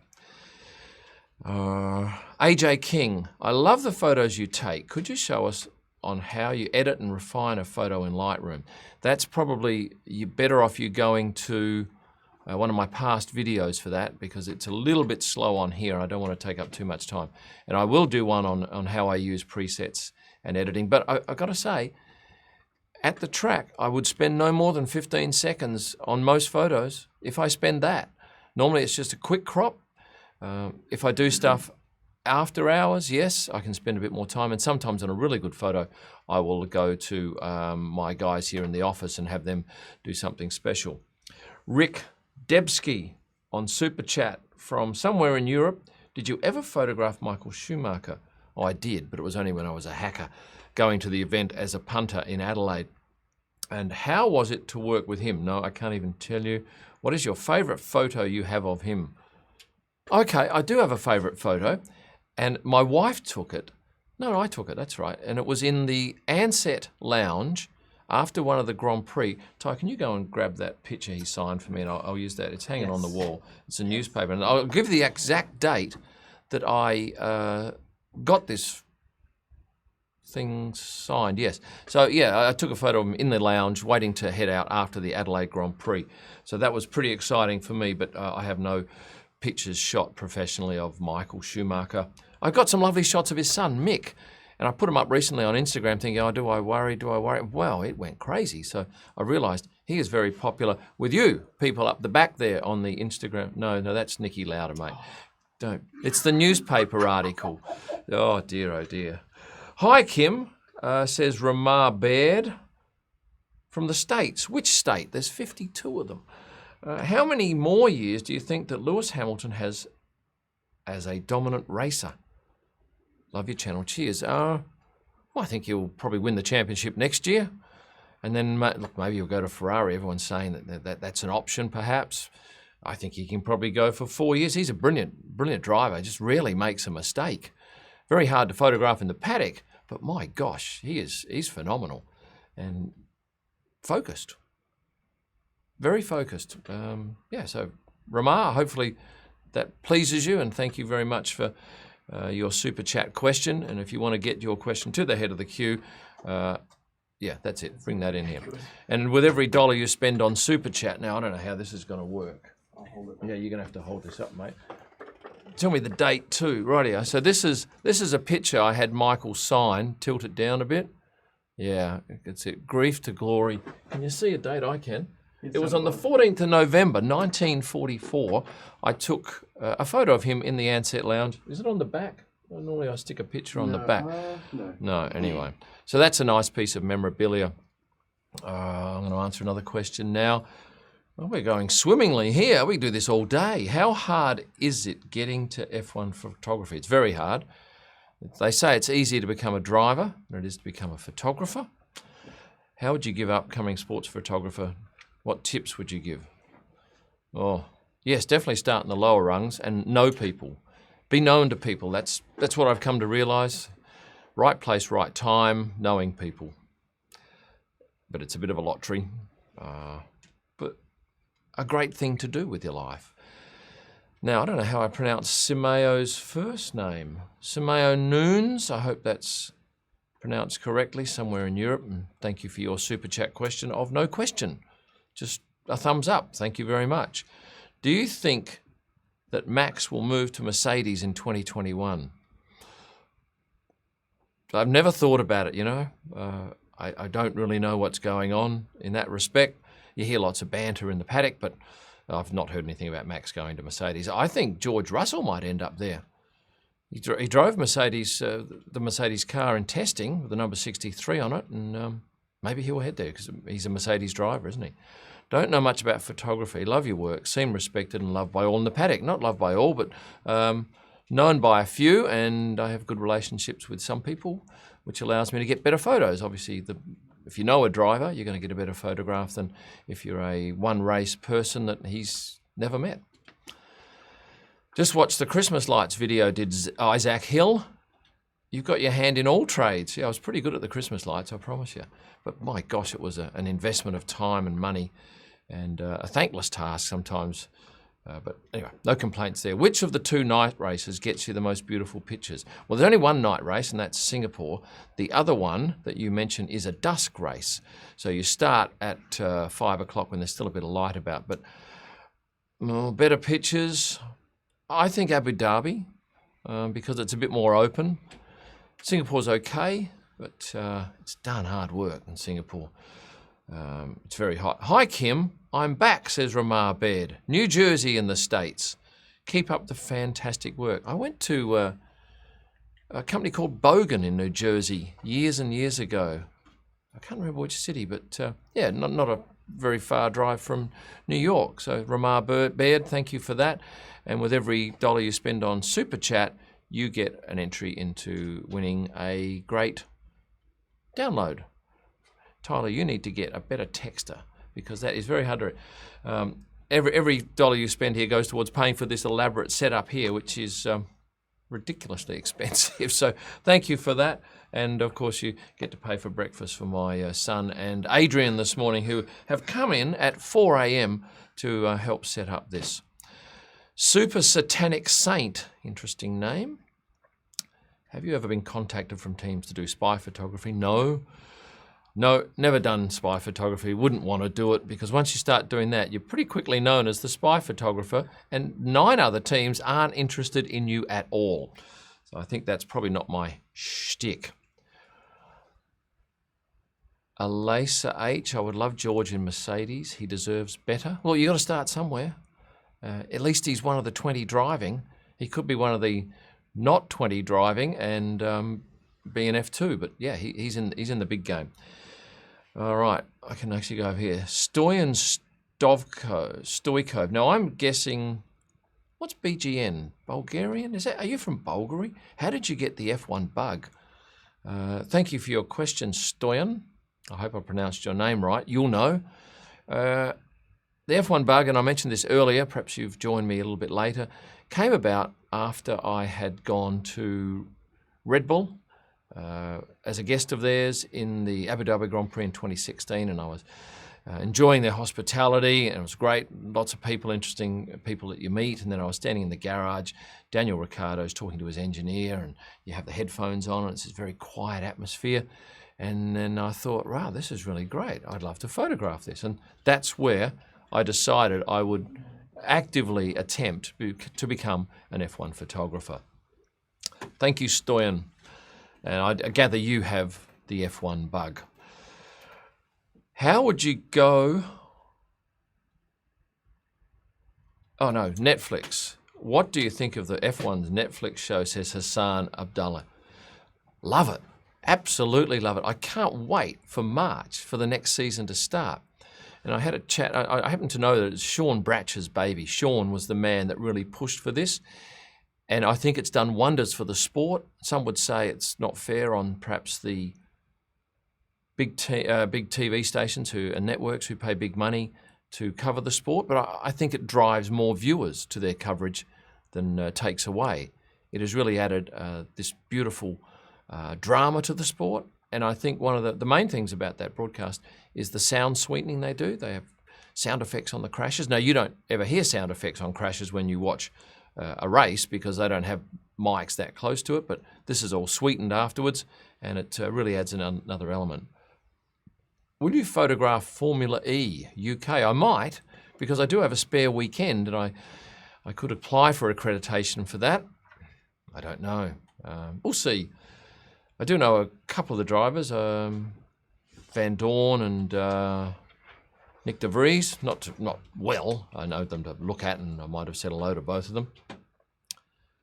AJ King, I love the photos you take. Could you show us on how you edit and refine a photo in Lightroom? That's probably, you're better off you going to one of my past videos for that, because it's a little bit slow on here. I don't want to take up too much time. And I will do one on how I use presets and editing. But I've got to say, at the track, I would spend no more than 15 seconds on most photos if I spend that. Normally it's just a quick crop. If I do stuff after hours, yes, I can spend a bit more time. And sometimes on a really good photo, I will go to my guys here in the office and have them do something special. Rick Debsky on Super Chat from somewhere in Europe. Did you ever photograph Michael Schumacher? Oh, I did, but it was only when I was a hacker going to the event as a punter in Adelaide. And how was it to work with him? No, I can't even tell you. What is your favourite photo you have of him? Okay, I do have a favourite photo, and my wife took it. No, I took it, that's right. And it was in the Ansett Lounge after one of the Grand Prix. Ty, can you go and grab that picture he signed for me, and I'll use that. It's hanging on the wall. It's a newspaper. And I'll give you the exact date that I got this thing signed, yes. So, yeah, I took a photo of him in the lounge waiting to head out after the Adelaide Grand Prix. So that was pretty exciting for me, but I have no pictures shot professionally of Michael Schumacher. I've got some lovely shots of his son, Mick, and I put them up recently on Instagram thinking, oh, do I worry? Well, it went crazy. So I realised he is very popular with you people up the back there on the Instagram. No, that's Nicky Lauder, mate. Don't. It's the newspaper article. Oh, dear. Hi, Kim, says Ramar Baird from the States. Which state? There's 52 of them. How many more years do you think that Lewis Hamilton has as a dominant racer. Love your channel. Cheers. Well, I think he'll probably win the championship next year. And then, look, maybe he'll go to Ferrari. Everyone's saying that's an option, perhaps. I think he can probably go for 4 years. He's a brilliant driver. Just rarely makes a mistake. Very hard to photograph in the paddock, but my gosh, he's phenomenal and focused. Very focused. So Ramar, hopefully that pleases you, and thank you very much for your super chat question. And if you want to get your question to the head of the queue, that's it. Bring that in here. And with every dollar you spend on super chat, now I don't know how this is going to work. I'll hold it. Yeah, you're going to have to hold this up, mate. Tell me the date too. Rightio. So this is a picture I had Michael sign. Tilt it down a bit. Yeah, it's it. Grief to Glory. Can you see a date? I can. It was on the 14th of November, 1944. I took a photo of him in the Ansett Lounge. Is it on the back? Well, normally I stick a picture on the back. No, anyway. So that's a nice piece of memorabilia. I'm going to answer another question now. Well, we're going swimmingly here. We do this all day. How hard is it getting to F1 photography? It's very hard. They say it's easier to become a driver than it is to become a photographer. How would you give up becoming sports photographer? What tips would you give? Oh, yes, definitely start in the lower rungs and know people. Be known to people. That's what I've come to realise. Right place, right time, knowing people. But it's a bit of a lottery. But a great thing to do with your life. Now, I don't know how I pronounce Simeo's first name. Simeo Nunes. I hope that's pronounced correctly somewhere in Europe. And thank you for your super chat question of no question. Just a thumbs up. Thank you very much. Do you think that Max will move to Mercedes in 2021? I've never thought about it, you know. I don't really know what's going on in that respect. You hear lots of banter in the paddock, but I've not heard anything about Max going to Mercedes. I think George Russell might end up there. He drove Mercedes, the Mercedes car in testing with the number 63 on it, and maybe he'll head there because he's a Mercedes driver, isn't he? Don't know much about photography. Love your work. Seem respected and loved by all in the paddock. Not loved by all, but known by a few, and I have good relationships with some people, which allows me to get better photos. Obviously, if you know a driver, you're going to get a better photograph than if you're a one-race person that he's never met. Just watched the Christmas lights video, did Isaac Hill. You've got your hand in all trades. Yeah, I was pretty good at the Christmas lights, I promise you. But my gosh, it was an investment of time and money and a thankless task sometimes. But anyway, no complaints there. Which of the two night races gets you the most beautiful pictures? Well, there's only one night race, and that's Singapore. The other one that you mentioned is a dusk race. So you start at 5 o'clock when there's still a bit of light about. But better pictures, I think Abu Dhabi, because it's a bit more open. Singapore's okay, but it's darn hard work in Singapore. It's very hot. Hi, Kim. I'm back, says Ramar Baird. New Jersey in the States. Keep up the fantastic work. I went to a company called Bogan in New Jersey years and years ago. I can't remember which city, but not a very far drive from New York. So Ramar Baird, thank you for that. And with every dollar you spend on Super Chat, you get an entry into winning a great download. Tyler, you need to get a better texter because that is very hard to... Every dollar you spend here goes towards paying for this elaborate setup here, which is ridiculously expensive. So thank you for that. And of course, you get to pay for breakfast for my son and Adrian this morning, who have come in at 4 a.m. to help set up this. Super Satanic Saint, interesting name. Have you ever been contacted from teams to do spy photography? No, never done spy photography. Wouldn't want to do it because once you start doing that, you're pretty quickly known as the spy photographer, and 9 other teams aren't interested in you at all. So I think that's probably not my shtick. Alisa H, I would love George in Mercedes. He deserves better. Well, you got to start somewhere. At least he's one of the 20 driving. He could be one of the not 20 driving and be an F2, but yeah, he's in the big game. All right, I can actually go over here. Stoyan Stoikov. Now I'm guessing What's BGN? Bulgarian? Are you from Bulgaria? How did you get the F1 bug? Thank you for your question, Stoyan. I hope I pronounced your name right. You'll know. The F1 bug, and I mentioned this earlier, perhaps you've joined me a little bit later, came about after I had gone to Red Bull as a guest of theirs in the Abu Dhabi Grand Prix in 2016, and I was enjoying their hospitality, and it was great. Lots of people, interesting people that you meet. And then I was standing in the garage. Daniel Ricciardo's talking to his engineer, and you have the headphones on, and it's this very quiet atmosphere. And then I thought, wow, this is really great. I'd love to photograph this. And that's where I decided I would actively attempt to become an F1 photographer. Thank you, Stoyan. And I gather you have the F1 bug. How would you go? Oh no, Netflix. What do you think of the F1's Netflix show, says Hassan Abdullah. Love it. Absolutely love it. I can't wait for March for the next season to start. And I had a chat. I happen to know that it's Sean Bratch's baby. Sean was the man that really pushed for this. And I think it's done wonders for the sport. Some would say it's not fair on perhaps the big TV stations and networks who pay big money to cover the sport, but I think it drives more viewers to their coverage than takes away. It has really added this beautiful drama to the sport, and I think one of the main things about that broadcast is the sound sweetening they do. They have sound effects on the crashes. Now, you don't ever hear sound effects on crashes when you watch a race because they don't have mics that close to it, but this is all sweetened afterwards, and it really adds another element. Will you photograph Formula E UK? I might, because I do have a spare weekend, and I could apply for accreditation for that. I don't know. We'll see. I do know a couple of the drivers, Van Dorn and Nick de Vries. Not well. I know them to look at, and I might have said hello to both of them.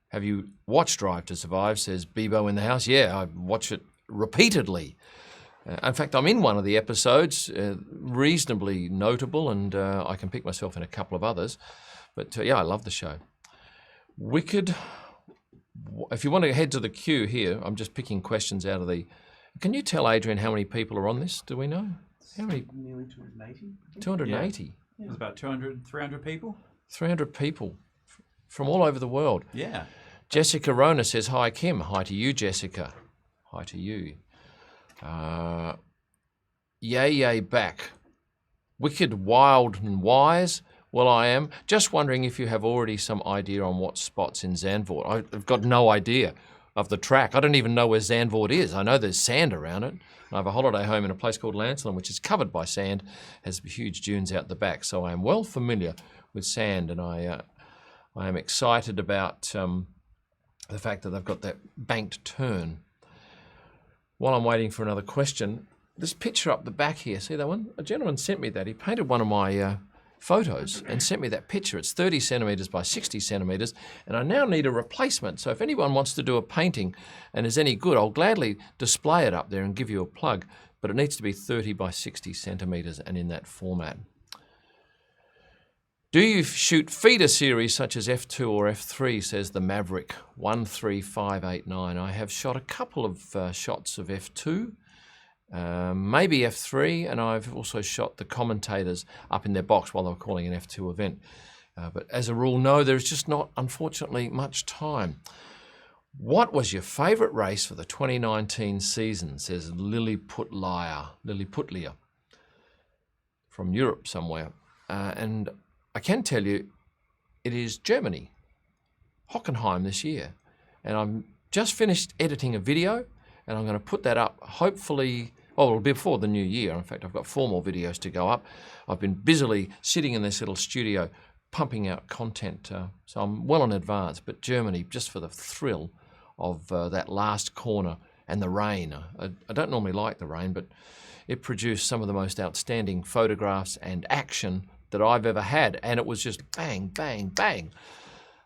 Have you watched Drive to Survive, says Bebo in the house? Yeah, I watch it repeatedly. In fact, I'm in one of the episodes, reasonably notable, and I can pick myself in a couple of others. But yeah, I love the show. Wicked. If you want to head to the queue here, I'm just picking questions out of the... Can you tell Adrian how many people are on this? Do we know? How many? Nearly 280. 280? Yeah. There's about 200, 300 people. 300 people from all over the world. Yeah. Jessica Rona says, hi, Kim. Hi to you, Jessica. Hi to you. Yay back. Wicked, wild and wise. Well, I am. Just wondering if you have already some idea on what spots in Zandvoort. I've got no idea of the track. I don't even know where Zandvoort is. I know there's sand around it. I have a holiday home in a place called Lancelin, which is covered by sand, has huge dunes out the back. So I am well familiar with sand, and I am excited about the fact that they've got that banked turn. While I'm waiting for another question, this picture up the back here, see that one? A gentleman sent me that. He painted one of my photos and sent me that picture. It's 30 centimetres by 60 centimetres, and I now need a replacement. So if anyone wants to do a painting and is any good, I'll gladly display it up there and give you a plug, but it needs to be 30 by 60 centimetres and in that format. Do you shoot feeder series such as F2 or F3, says the Maverick 13589. I have shot a couple of shots of F2, maybe F3, and I've also shot the commentators up in their box while they were calling an F2 event. But as a rule, no, there's just not, unfortunately, much time. What was your favourite race for the 2019 season, says Lily Putlia from Europe somewhere. And I can tell you it is Germany, Hockenheim this year. And I'm just finished editing a video, and I'm going to put that up hopefully, it'll be before the new year. In fact, I've got 4 more videos to go up. I've been busily sitting in this little studio pumping out content, so I'm well in advance. But Germany, just for the thrill of that last corner and the rain. I don't normally like the rain, but it produced some of the most outstanding photographs and action that I've ever had, and it was just bang, bang, bang.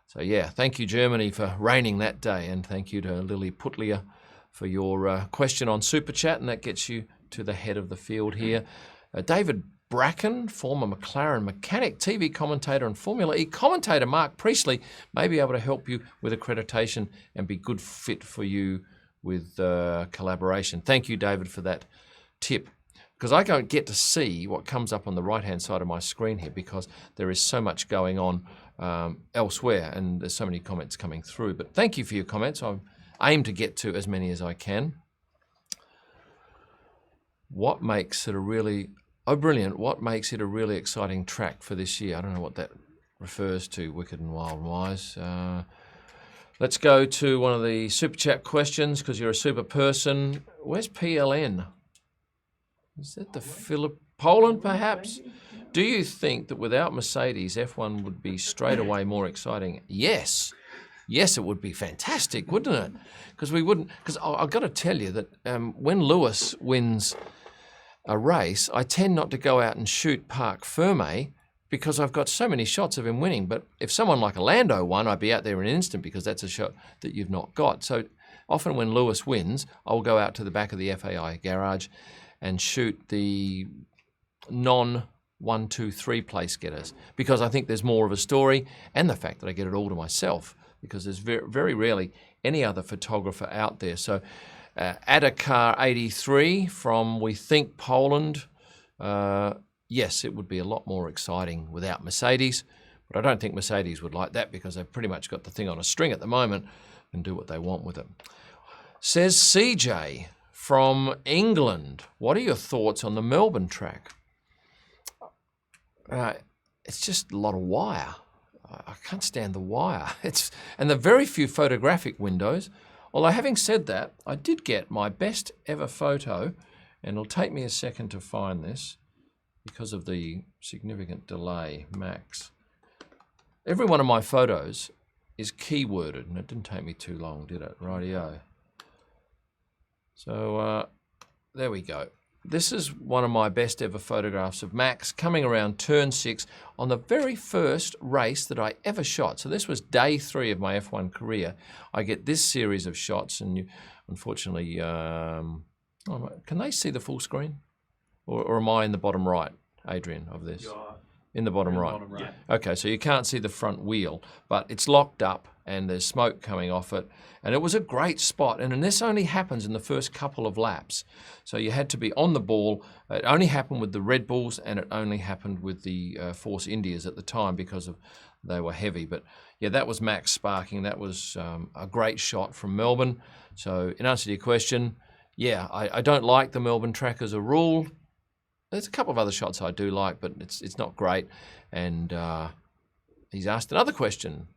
So yeah, thank you, Germany, for raining that day, and thank you to Lily Putlia for your question on Super Chat, and that gets you to the head of the field here. David Bracken, former McLaren mechanic, TV commentator and Formula E commentator Mark Priestley may be able to help you with accreditation and be good fit for you with collaboration. Thank you, David, for that tip. Because I don't get to see what comes up on the right-hand side of my screen here because there is so much going on elsewhere and there's so many comments coming through. But thank you for your comments. I aim to get to as many as I can. What makes it a really... Oh, brilliant. What makes it a really exciting track for this year? I don't know what that refers to, Wicked and Wild and Wise. Let's go to one of the Super Chat questions because you're a super person. Where's PLN? Is that the Poland, perhaps? Do you think that without Mercedes, F1 would be straight away more exciting? Yes. Yes, it would be fantastic, wouldn't it? Because we wouldn't... Because I've got to tell you that when Lewis wins a race, I tend not to go out and shoot Parc Fermé because I've got so many shots of him winning. But if someone like a Lando won, I'd be out there in an instant because that's a shot that you've not got. So often when Lewis wins, I'll go out to the back of the FAI garage and shoot the non-1, 2, 3 place getters because I think there's more of a story and the fact that I get it all to myself because there's very, very rarely any other photographer out there. So Adakar 83 from, we think, Poland. Yes, it would be a lot more exciting without Mercedes, but I don't think Mercedes would like that because they've pretty much got the thing on a string at the moment and do what they want with it. Says CJ from England, what are your thoughts on the Melbourne track? It's just a lot of wire. I can't stand the wire. And the very few photographic windows. Although having said that, I did get my best ever photo, and it'll take me a second to find this because of the significant delay, max. Every one of my photos is keyworded, and it didn't take me too long, did it? Rightio. So there we go. This is one of my best ever photographs of Max coming around turn 6 on the very first race that I ever shot. So this was day 3 of my F1 career. I get this series of shots and unfortunately, can they see the full screen? Or am I in the bottom right, Adrian, of this? You're in the bottom right. bottom right. Yeah. Okay, so you can't see the front wheel, but it's locked up and there's smoke coming off it. And it was a great spot. And this only happens in the first couple of laps. So you had to be on the ball. It only happened with the Red Bulls and it only happened with the Force Indias at the time because of they were heavy. But yeah, that was Max sparking. That was a great shot from Melbourne. So in answer to your question, yeah, I don't like the Melbourne track as a rule. There's a couple of other shots I do like, but it's not great. And he's asked another question.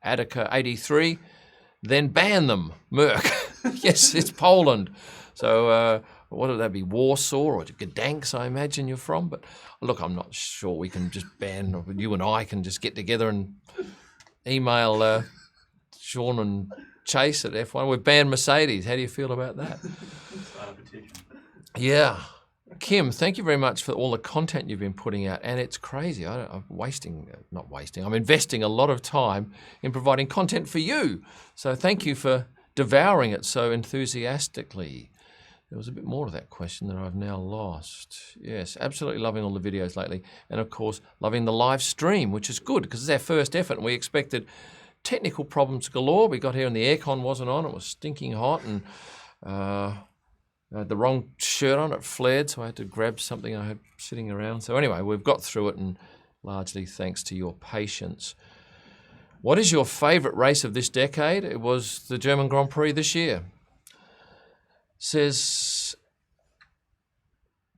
Attica 83, then ban them, Merck. Yes, it's Poland. So what would that be, Warsaw or Gdansk, I imagine you're from? But look, I'm not sure we can just ban, you and I can just get together and email Sean and Chase at F1. We've banned Mercedes. How do you feel about that? Start a petition. Yeah. Kim, thank you very much for all the content you've been putting out, and it's crazy. I'm investing a lot of time in providing content for you. So thank you for devouring it so enthusiastically. There was a bit more to that question that I've now lost. Yes, absolutely loving all the videos lately, and of course loving the live stream, which is good because it's our first effort, and we expected technical problems galore. We got here and the aircon wasn't on; it was stinking hot, and I had the wrong shirt on, it flared, so I had to grab something I had sitting around. So anyway, we've got through it, and largely thanks to your patience. What is your favourite race of this decade? It was the German Grand Prix this year. Says,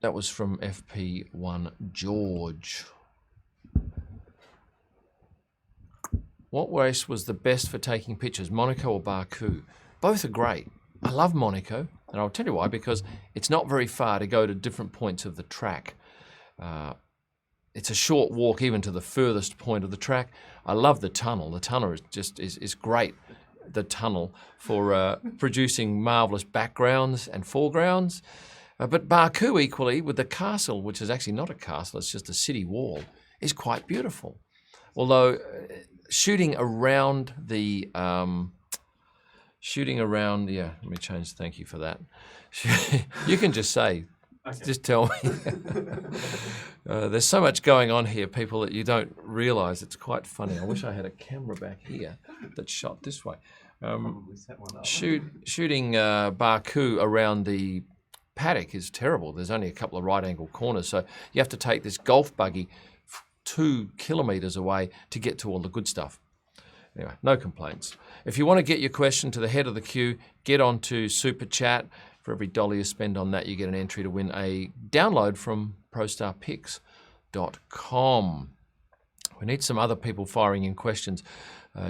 that was from FP1 George. What race was the best for taking pictures, Monaco or Baku? Both are great. I love Monaco. And I'll tell you why, because it's not very far to go to different points of the track. It's a short walk even to the furthest point of the track. I love the tunnel. The tunnel is great, the tunnel, for producing marvellous backgrounds and foregrounds. But Baku equally, with the castle, which is actually not a castle, it's just a city wall, is quite beautiful. Although shooting around, yeah, let me change, thank you for that. You can just say Okay. Just tell me. There's so much going on here, people, that you don't realise. It's quite funny. I wish I had a camera back here that shot this way. Probably set one up. Shooting Baku around the paddock is terrible. There's only a couple of right-angle corners, so you have to take this golf buggy 2 kilometres away to get to all the good stuff. Anyway, no complaints. If you want to get your question to the head of the queue, get onto Super Chat. For every $1 you spend on that, you get an entry to win a download from ProStarPicks.com. We need some other people firing in questions.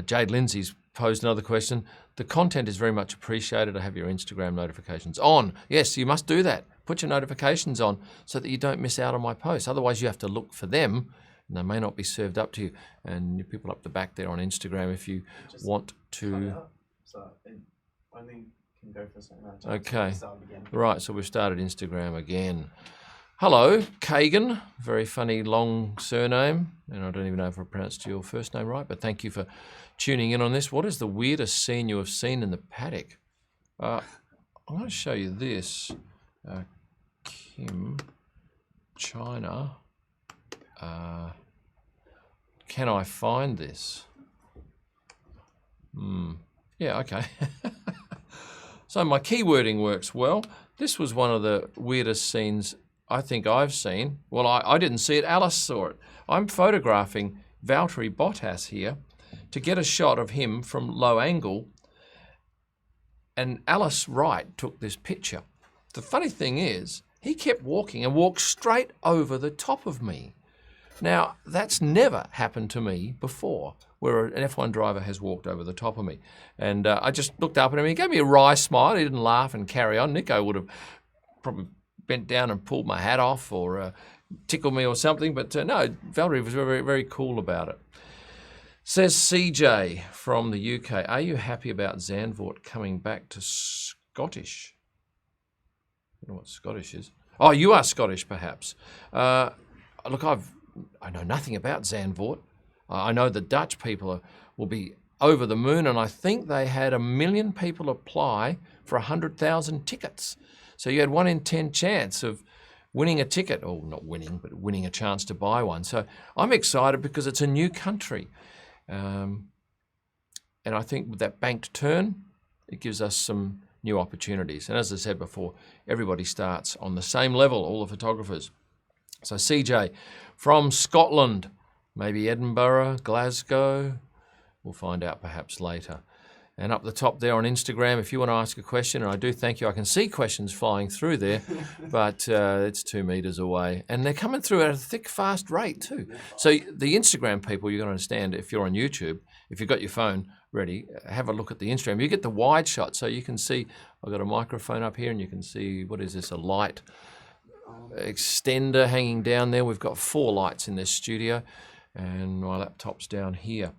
Jade Lindsay's posed another question. The content is very much appreciated. I have your Instagram notifications on. Yes, you must do that. Put your notifications on so that you don't miss out on my posts. Otherwise, you have to look for them, and they may not be served up to you. And you people up the back there on Instagram, if you want to... So it only can go for a certain amount of time. Okay. So start again. Right, so we've started Instagram again. Hello, Kagan. Very funny long surname. And I don't even know if I pronounced your first name right, but thank you for tuning in on this. What is the weirdest scene you have seen in the paddock? I'm going to show you this. Kim, China. Can I find this? Yeah, okay. So my keywording works well. This was one of the weirdest scenes I think I've seen. Well, I didn't see it. Alice saw it. I'm photographing Valtteri Bottas here to get a shot of him from low angle, and Alice Wright took this picture. The funny thing is, he kept walking and walked straight over the top of me. Now, that's never happened to me before, where an F1 driver has walked over the top of me. And I just looked up at him. He gave me a wry smile. He didn't laugh and carry on. Nico would have probably bent down and pulled my hat off or tickled me or something. But no, Valerie was very, very cool about it. Says CJ from the UK, are you happy about Zandvoort coming back to Scottish? I don't know what Scottish is. Oh, you are Scottish, perhaps. Look, I know nothing about Zandvoort. I know the Dutch people will be over the moon, and I think they had 1 million people apply for 100,000 tickets. So you had 1 in 10 chance of winning a ticket, or not winning, but winning a chance to buy one. So I'm excited because it's a new country. And I think with that banked turn, it gives us some new opportunities. And as I said before, everybody starts on the same level, all the photographers. So CJ from Scotland, maybe Edinburgh, Glasgow, we'll find out perhaps later. And up the top there on Instagram, if you want to ask a question, and I do thank you, I can see questions flying through there, but it's 2 meters away. And they're coming through at a thick, fast rate too. So the Instagram people, you've got to understand, if you're on YouTube, if you've got your phone ready, have a look at the Instagram. You get the wide shot, so you can see, I've got a microphone up here, and you can see, what is this, a light extender hanging down there. We've got 4 lights in this studio, and my laptop's down here.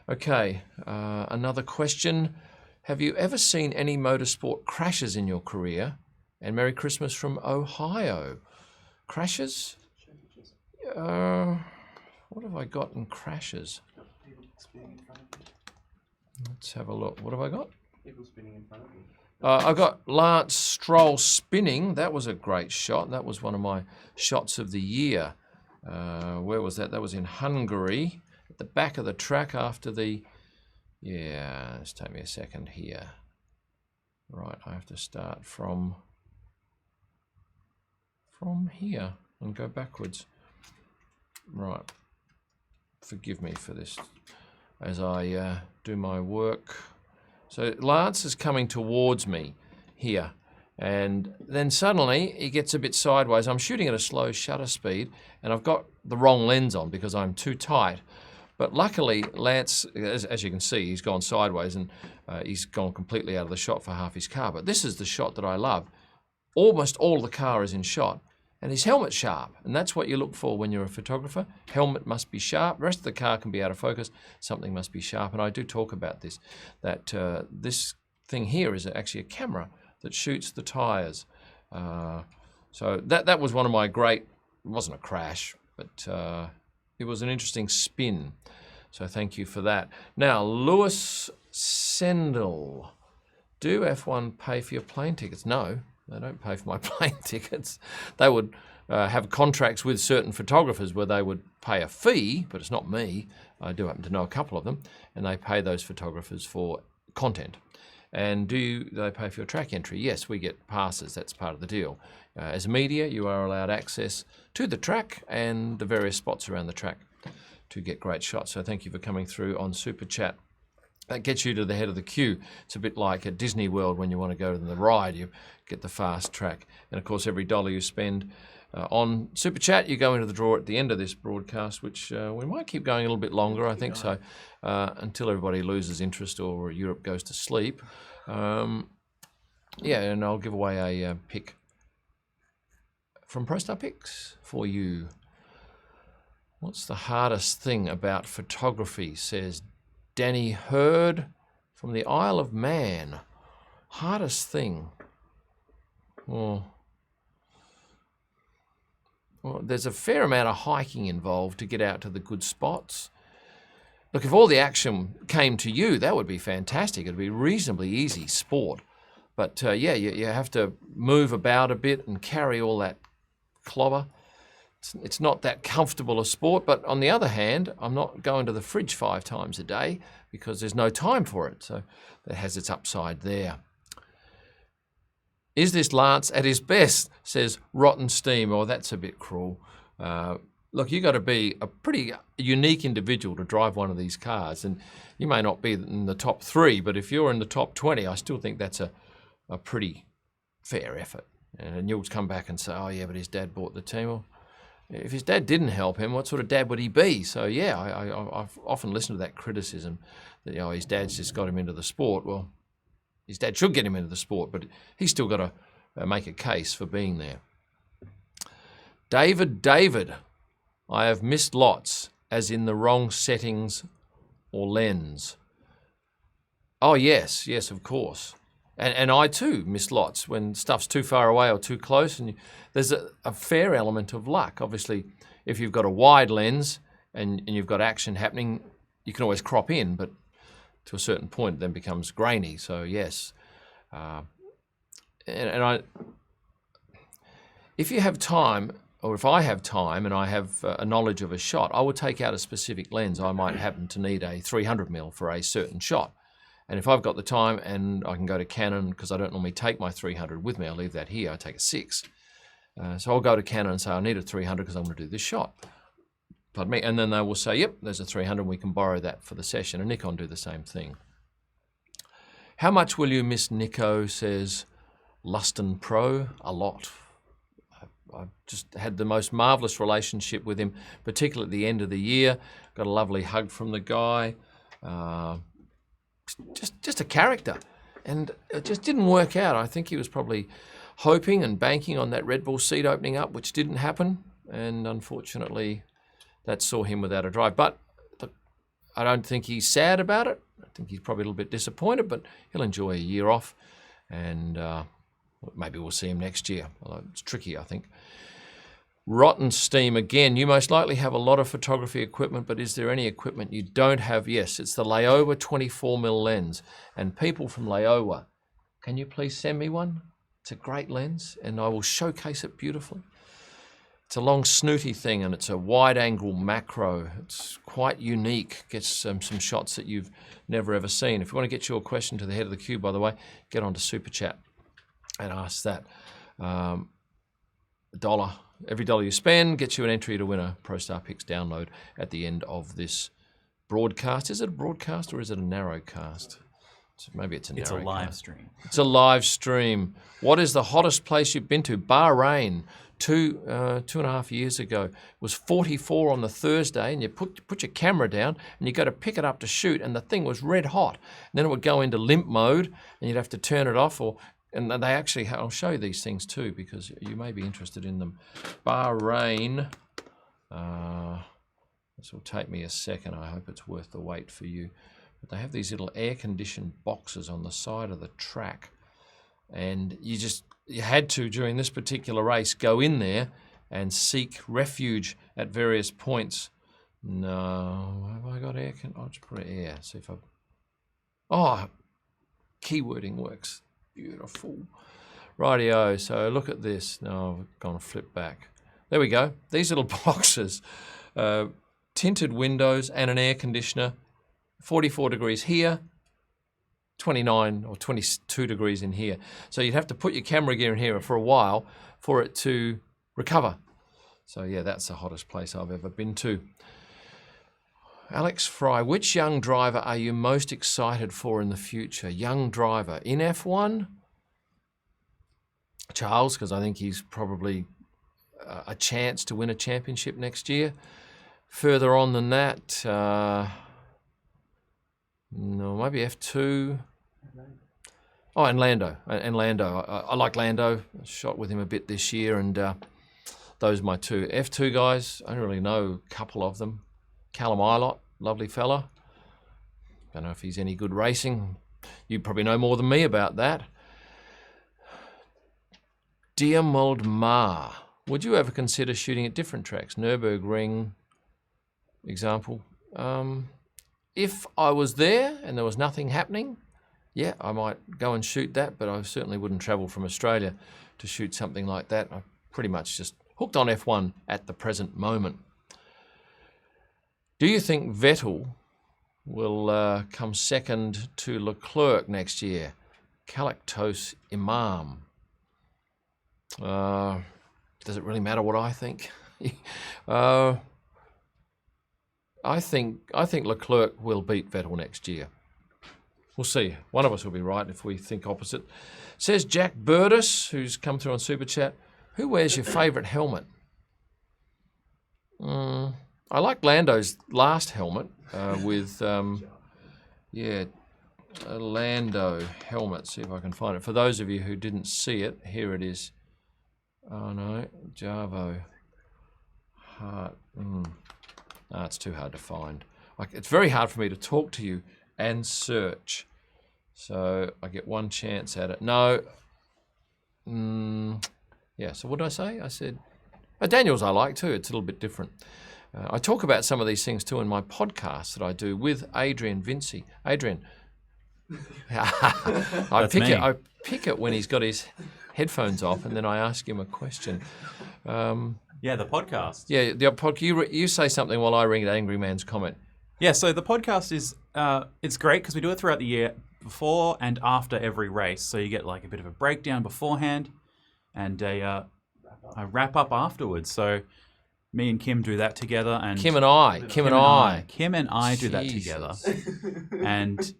Okay, another question. Have you ever seen any motorsport crashes in your career? And Merry Christmas from Ohio. Crashes? What have I got in crashes? Let's have a look. What have I got? People spinning in front of you. I got Lance Stroll spinning. That was a great shot. That was one of my shots of the year. Where was that? That was in Hungary, at the back of the track after the... Yeah, let's take me a second here. Right, I have to start from here and go backwards. Right, forgive me for this as I do my work. So Lance is coming towards me here, and then suddenly he gets a bit sideways. I'm shooting at a slow shutter speed, and I've got the wrong lens on because I'm too tight. But luckily, Lance, as you can see, he's gone sideways, and he's gone completely out of the shot for half his car. But this is the shot that I love. Almost all the car is in shot, and his helmet's sharp, and that's what you look for when you're a photographer. Helmet must be sharp. The rest of the car can be out of focus. Something must be sharp, and I do talk about this, that this thing here is actually a camera that shoots the tires. So that was one of my great, it wasn't a crash, but it was an interesting spin. So thank you for that. Now, Lewis Sendel, do F1 pay for your plane tickets? No. They don't pay for my plane tickets. They would have contracts with certain photographers where they would pay a fee, but it's not me. I do happen to know a couple of them, and they pay those photographers for content. And do they pay for your track entry? Yes, we get passes. That's part of the deal. As media, you are allowed access to the track and the various spots around the track to get great shots. So thank you for coming through on Super Chat. That gets you to the head of the queue. It's a bit like at Disney World when you want to go to the ride, you get the fast track. And of course, every dollar you spend on Super Chat, you go into the draw at the end of this broadcast, which we might keep going a little bit longer, I think so, until everybody loses interest or Europe goes to sleep. Yeah, and I'll give away a pick from ProStar Picks for you. What's the hardest thing about photography, says Danny Hurd from the Isle of Man. Hardest thing. Well, there's a fair amount of hiking involved to get out to the good spots. Look, if all the action came to you, that would be fantastic. It'd be reasonably easy sport. But yeah, you have to move about a bit and carry all that clobber. It's not that comfortable a sport, but on the other hand, I'm not going to the fridge 5 times a day because there's no time for it. So that has its upside there. Is this Lance at his best, says Rotten Steam. Oh, that's a bit cruel. Look, you've got to be a pretty unique individual to drive one of these cars. And you may not be in the top 3, but if you're in the top 20, I still think that's a pretty fair effort. And you'll come back and say, oh, yeah, but his dad bought the team. Well, if his dad didn't help him, what sort of dad would he be? So, yeah, I've often listened to that criticism that, his dad's just got him into the sport. Well, his dad should get him into the sport, but he's still got to make a case for being there. David, I have missed lots, as in the wrong settings or lens. Oh, yes, of course. And I too miss lots when stuff's too far away or too close. And there's a fair element of luck. Obviously, if you've got a wide lens and you've got action happening, you can always crop in, but to a certain point it then becomes grainy. So yes. If you have time, or if I have time and I have a knowledge of a shot, I would take out a specific lens. I might happen to need a 300mm for a certain shot. And if I've got the time and I can go to Canon, because I don't normally take my 300 with me, I'll leave that here, I take a 6. So I'll go to Canon and say, I need a 300 because I'm going to do this shot. Pardon me. And then they will say, yep, there's a 300, we can borrow that for the session. And Nikon do the same thing. How much will you miss Nico, says Luston Pro? A lot. I've just had the most marvellous relationship with him, particularly at the end of the year. Got a lovely hug from the guy. Just a character. And it just didn't work out. I think he was probably hoping and banking on that Red Bull seat opening up, which didn't happen. And unfortunately, that saw him without a drive. But I don't think he's sad about it. I think he's probably a little bit disappointed, but he'll enjoy a year off. And maybe we'll see him next year. Although it's tricky, I think. Rotten Steam again. You most likely have a lot of photography equipment, but is there any equipment you don't have? Yes, it's the Laowa 24mm lens. And people from Laowa, can you please send me one? It's a great lens, and I will showcase it beautifully. It's a long snooty thing, and it's a wide-angle macro. It's quite unique. Gets some shots that you've never ever seen. If you want to get your question to the head of the queue, by the way, get onto Super Chat and ask that. $1. Every dollar you spend gets you an entry to win a ProStar Picks download at the end of this broadcast. Is it a broadcast or is it a narrowcast? Maybe it's a narrowcast. It's a live stream. It's a live stream. What is the hottest place you've been to? Bahrain. 2.5 years ago. It was 44 on the Thursday, and you put your camera down and you go to pick it up to shoot, and the thing was red hot. And then it would go into limp mode, and you'd have to turn it off, and they actually, I'll show you these things too, because you may be interested in them. Bahrain, this will take me a second. I hope it's worth the wait for you. But they have these little air-conditioned boxes on the side of the track. And you had to, during this particular race, go in there and seek refuge at various points. No, have I got air? I'll just put air, see if keywording works. Beautiful. Rightio, so look at this. No, I've gone flip back. There we go. These little boxes. Tinted windows and an air conditioner. 44 degrees here. 29 or 22 degrees in here. So you'd have to put your camera gear in here for a while for it to recover. So yeah, that's the hottest place I've ever been to. Alex Fry, which young driver are you most excited for in the future? Young driver in F1? Charles, because I think he's probably a chance to win a championship next year. Further on than that, no, maybe F2. Oh, and Lando. I like Lando. I shot with him a bit this year, and those are my two. F2 guys, I don't really know a couple of them. Callum Ilott, lovely fella. Don't know if he's any good racing. You probably know more than me about that. Dear Moldmar, would you ever consider shooting at different tracks? Nürburgring, example. If I was there and there was nothing happening, yeah, I might go and shoot that, but I certainly wouldn't travel from Australia to shoot something like that. I'm pretty much just hooked on F1 at the present moment. Do you think Vettel will come second to Leclerc next year? Galactose Imam. Does it really matter what I think? I think Leclerc will beat Vettel next year. We'll see. One of us will be right if we think opposite. Says Jack Burtis, who's come through on Super Chat. Who wears your favourite helmet? I like Lando's last helmet with, a Lando helmet. See if I can find it. For those of you who didn't see it, here it is. Oh no, Javo. Heart. No, it's too hard to find. It's very hard for me to talk to you and search. So I get one chance at it. No. Yeah, so what did I say? I said, Daniel's I like too. It's a little bit different. I talk about some of these things too in my podcast that I do with Adrian Vinci. Adrian. I pick it when he's got his headphones off, and then I ask him a question. Yeah, the podcast. Yeah, the podcast. You say something while I read Angry Man's comment. Yeah, so the podcast is it's great because we do it throughout the year, before and after every race. So you get like a bit of a breakdown beforehand and a wrap up afterwards. So me and Kim do that together, and Kim and I do that together, and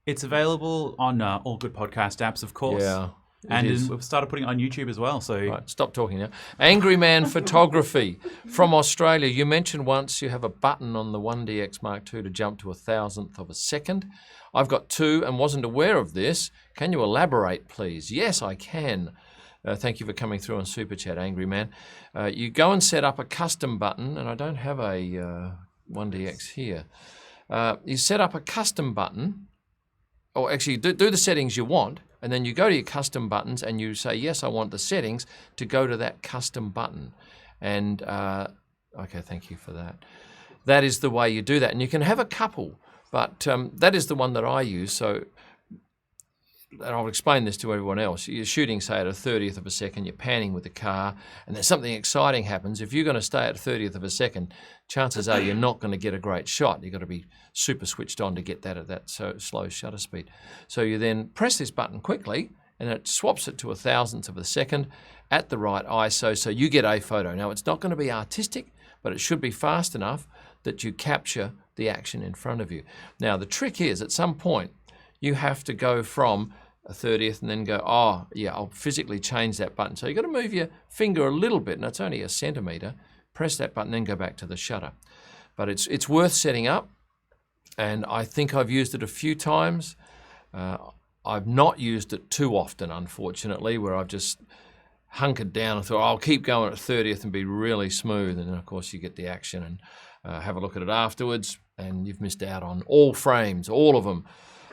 it's available on all good podcast apps, of course. Yeah. And we've started putting it on YouTube as well. So right, stop talking now. Angry Man Photography from Australia. You mentioned once you have a button on the 1DX Mark II to jump to 1,000th of a second. I've got two and wasn't aware of this. Can you elaborate, please? Yes, I can. Thank you for coming through on Super Chat, Angry Man. You go and set up a custom button, and I don't have a 1DX here. You set up a custom button, or actually do the settings you want, and then you go to your custom buttons and you say, yes, I want the settings to go to that custom button. And, okay, thank you for that. That is the way you do that. And you can have a couple, but that is the one that I use. So, and I'll explain this to everyone else. You're shooting, say, at a 30th of a second, you're panning with the car, and then something exciting happens. If you're going to stay at a 30th of a second, chances are you're not going to get a great shot. You've got to be super switched on to get that at that slow shutter speed. So you then press this button quickly, and it swaps it to 1,000th of a second at the right ISO, so you get a photo. Now, it's not going to be artistic, but it should be fast enough that you capture the action in front of you. Now, the trick is, at some point, you have to go from a 30th and then go, oh, yeah, I'll physically change that button. So you've got to move your finger a little bit, and it's only a centimetre. Press that button, then go back to the shutter. But it's worth setting up, and I think I've used it a few times. I've not used it too often, unfortunately, where I've just hunkered down and thought, I'll keep going at 30th and be really smooth. And then, of course, you get the action and have a look at it afterwards, and you've missed out on all frames. All of them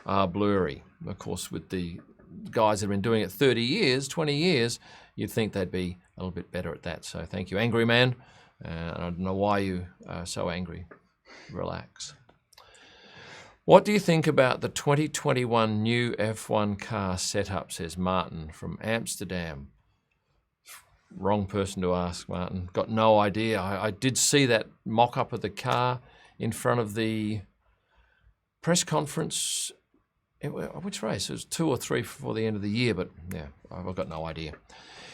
are blurry. Of course, with the guys that have been doing it 30 years, 20 years, you'd think they'd be a little bit better at that. So thank you, Angry Man. I don't know why you are so angry. Relax. What do you think about the 2021 new F1 car setup, says Martin from Amsterdam. Wrong person to ask, Martin. Got no idea. I did see that mock-up of the car in front of the press conference. Which race? It was 2 or 3 before the end of the year, but yeah, I've got no idea.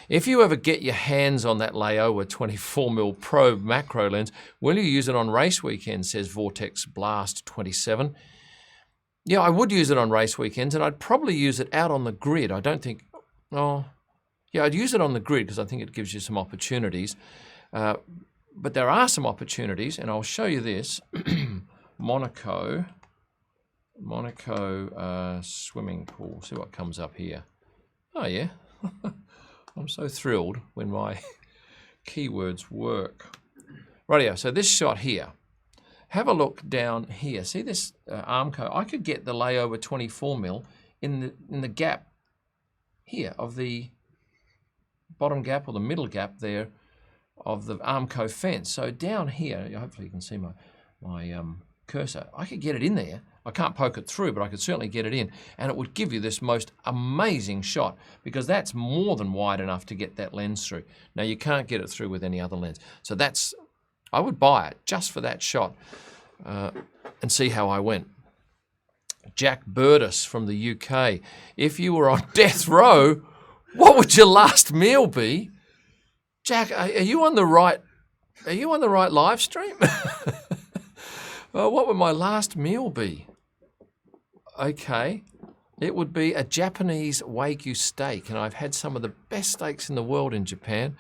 If you ever get your hands on that Laowa 24mm Pro macro lens, will you use it on race weekends, says Vortex Blast 27. Yeah, I would use it on race weekends, and I'd probably use it out on the grid. I don't think... Oh, yeah, I'd use it on the grid because I think it gives you some opportunities. But there are some opportunities, and I'll show you this. Monaco swimming pool. See what comes up here. Oh, yeah. I'm so thrilled when my keywords work. Rightio, so this shot here. Have a look down here. See this Armco? I could get the Laowa 24mm in the gap here of the bottom gap or the middle gap there of the Armco fence. So down here, hopefully you can see my cursor. I could get it in there. I can't poke it through, but I could certainly get it in, and it would give you this most amazing shot because that's more than wide enough to get that lens through. Now you can't get it through with any other lens. So I would buy it just for that shot and see how I went. Jack Burdis from the UK. If you were on death row, what would your last meal be? Jack, are you on the right live stream? What would my last meal be? Okay, it would be a Japanese Wagyu steak, and I've had some of the best steaks in the world in Japan.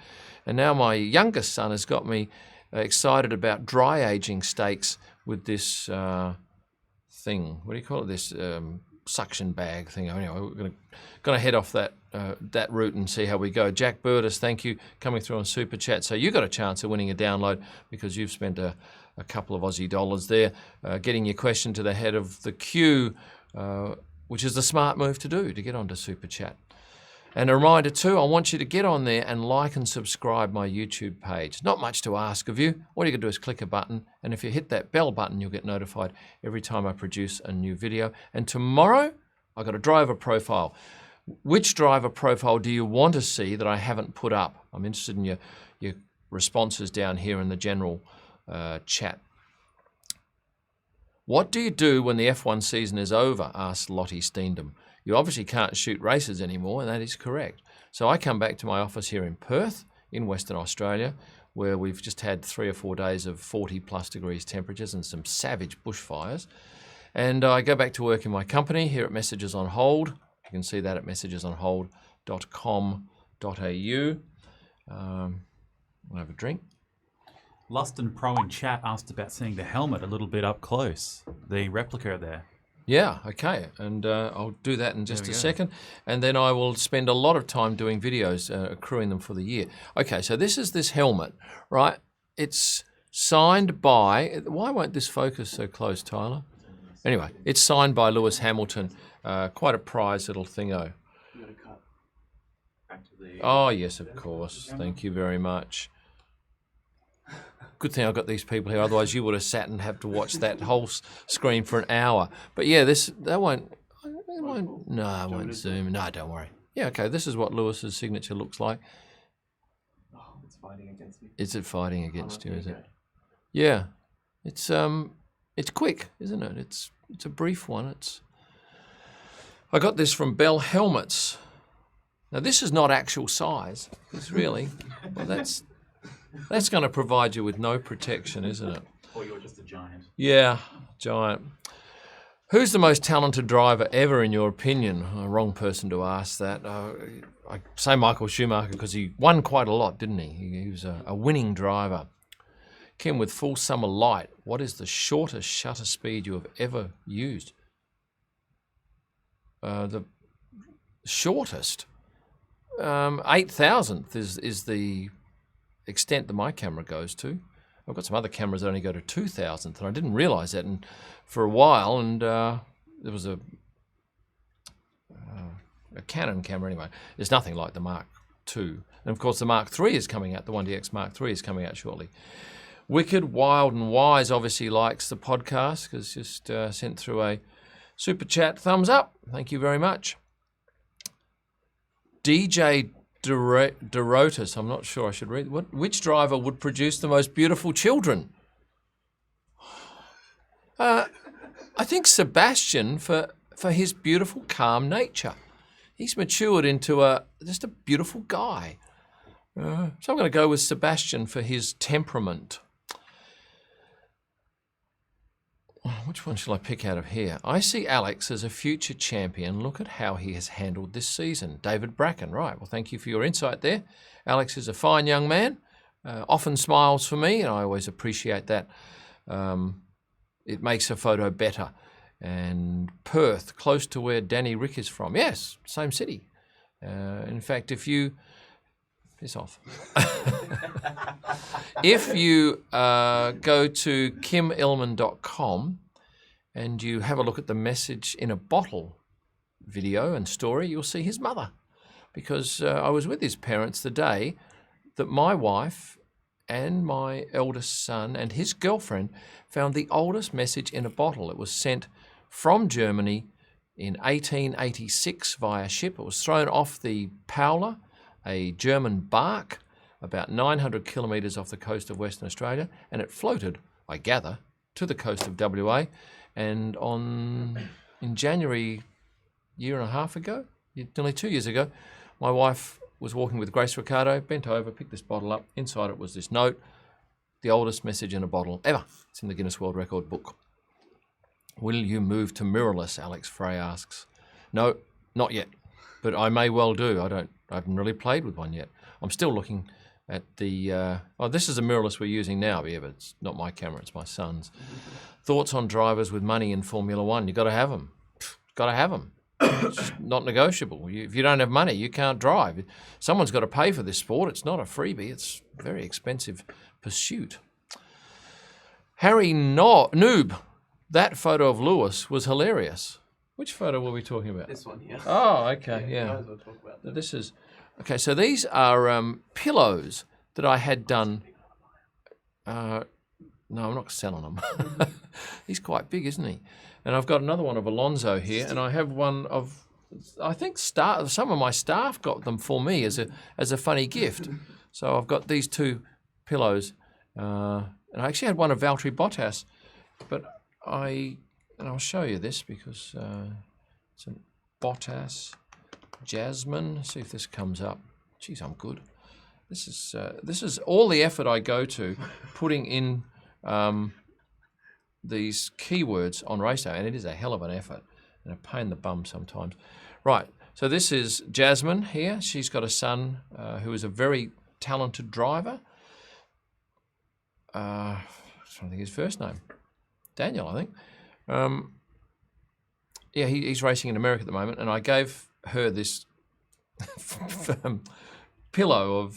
And now my youngest son has got me excited about dry aging steaks with this thing. What do you call it? This suction bag thing. Anyway, we're going to head off that route and see how we go. Jack Burdis, thank you, coming through on Super Chat. So you got a chance of winning a download because you've spent a couple of Aussie dollars there, getting your question to the head of the queue, which is the smart move to do, to get onto Super Chat. And a reminder too, I want you to get on there and like and subscribe my YouTube page. Not much to ask of you. All you can do is click a button, and if you hit that bell button, you'll get notified every time I produce a new video. And tomorrow, I've got a driver profile. Which driver profile do you want to see that I haven't put up? I'm interested in your responses down here in the general chat. What do you do when the F1 season is over? Asked Lottie Steendam. You obviously can't shoot races anymore, and that is correct. So I come back to my office here in Perth, in Western Australia, where we've just had 3 or 4 days of 40+ degrees temperatures and some savage bushfires. And I go back to work in my company here at Messages on Hold. You can see that at messagesonhold.com.au. I'll have a drink. Luston Pro in chat asked about seeing the helmet a little bit up close, the replica there. Yeah, okay, and I'll do that in just a second, and then I will spend a lot of time doing videos, accruing them for the year. Okay, so this is this helmet, right? It's signed by, why won't this focus so close, Tyler? Anyway, it's signed by Lewis Hamilton, quite a prized little thingo. You gotta cut back to the... Oh, yes, of course, thank you very much. Good thing I've got these people here, otherwise you would have sat and have to watch that whole screen for an hour. But yeah, that won't zoom. No, don't worry. Yeah, okay, this is what Lewis's signature looks like. Oh, it's fighting against me. Is it fighting against you, is it? Yeah. It's quick, isn't it? It's a brief one. I got this from Bell Helmets. Now this is not actual size. It's really, well, that's going to provide you with no protection, isn't it? Or you're just a giant. Yeah, giant. Who's the most talented driver ever, in your opinion? Wrong person to ask that. I say Michael Schumacher because he won quite a lot, didn't he? He was a winning driver. Kim, with full summer light, what is the shortest shutter speed you have ever used? The shortest? 8,000th is the extent that my camera goes to. I've got some other cameras that only go to 2,000th, and I didn't realise that for a while. And there was a Canon camera anyway. It's nothing like the Mark II, and of course the Mark III is coming out. The 1DX Mark III is coming out shortly. Wicked, Wild and Wise obviously likes the podcast because just sent through a super chat thumbs up. Thank you very much. DJ Dorotis, I'm not sure I should read. Which driver would produce the most beautiful children? I think Sebastian for his beautiful, calm nature. He's matured into just a beautiful guy. So I'm going to go with Sebastian for his temperament. Which one shall I pick out of here? I see Alex as a future champion. Look at how he has handled this season. David Bracken. Right. Well, thank you for your insight there. Alex is a fine young man. Often smiles for me, and I always appreciate that. It makes a photo better. And Perth, close to where Danny Rick is from. Yes, same city. In fact, if you... Piss off. If you go to kimillman.com and you have a look at the message in a bottle video and story, you'll see his mother. Because I was with his parents the day that my wife and my eldest son and his girlfriend found the oldest message in a bottle. It was sent from Germany in 1886 via ship. It was thrown off the Paula, a German bark, about 900 kilometres off the coast of Western Australia, and it floated, I gather, to the coast of WA. And in January, year and a half ago, nearly 2 years ago, my wife was walking with Grace Ricardo, bent over, picked this bottle up. Inside it was this note, the oldest message in a bottle ever. It's in the Guinness World Record book. Will you move to Mirrorless, Alex Frey asks. No, not yet, but I may well do. I haven't really played with one yet. I'm still looking at the... this is a mirrorless we're using now, but it's not my camera, it's my son's. Thoughts on drivers with money in Formula One? You've got to have them. Got to have them. It's just not negotiable. If you don't have money, you can't drive. Someone's got to pay for this sport. It's not a freebie. It's a very expensive pursuit. Harry Noob, that photo of Lewis was hilarious. Which photo were we talking about? This one here. Oh, okay, You yeah. might as well talk about that. This is okay. So these are pillows that I had done. No, I'm not selling them. He's quite big, isn't he? And I've got another one of Alonso here, and I have one of. I think some of my staff got them for me as a funny gift. So I've got these two pillows, and I actually had one of Valtteri Bottas, but and I'll show you this because it's a Bottas Jasmine. See if this comes up. Geez, I'm good. This is all the effort I go to putting in these keywords on race day, and it is a hell of an effort and a pain in the bum sometimes. Right, so this is Jasmine here. She's got a son who is a very talented driver. I'm trying to think his first name. Daniel, I think. He's racing in America at the moment, and I gave her this pillow of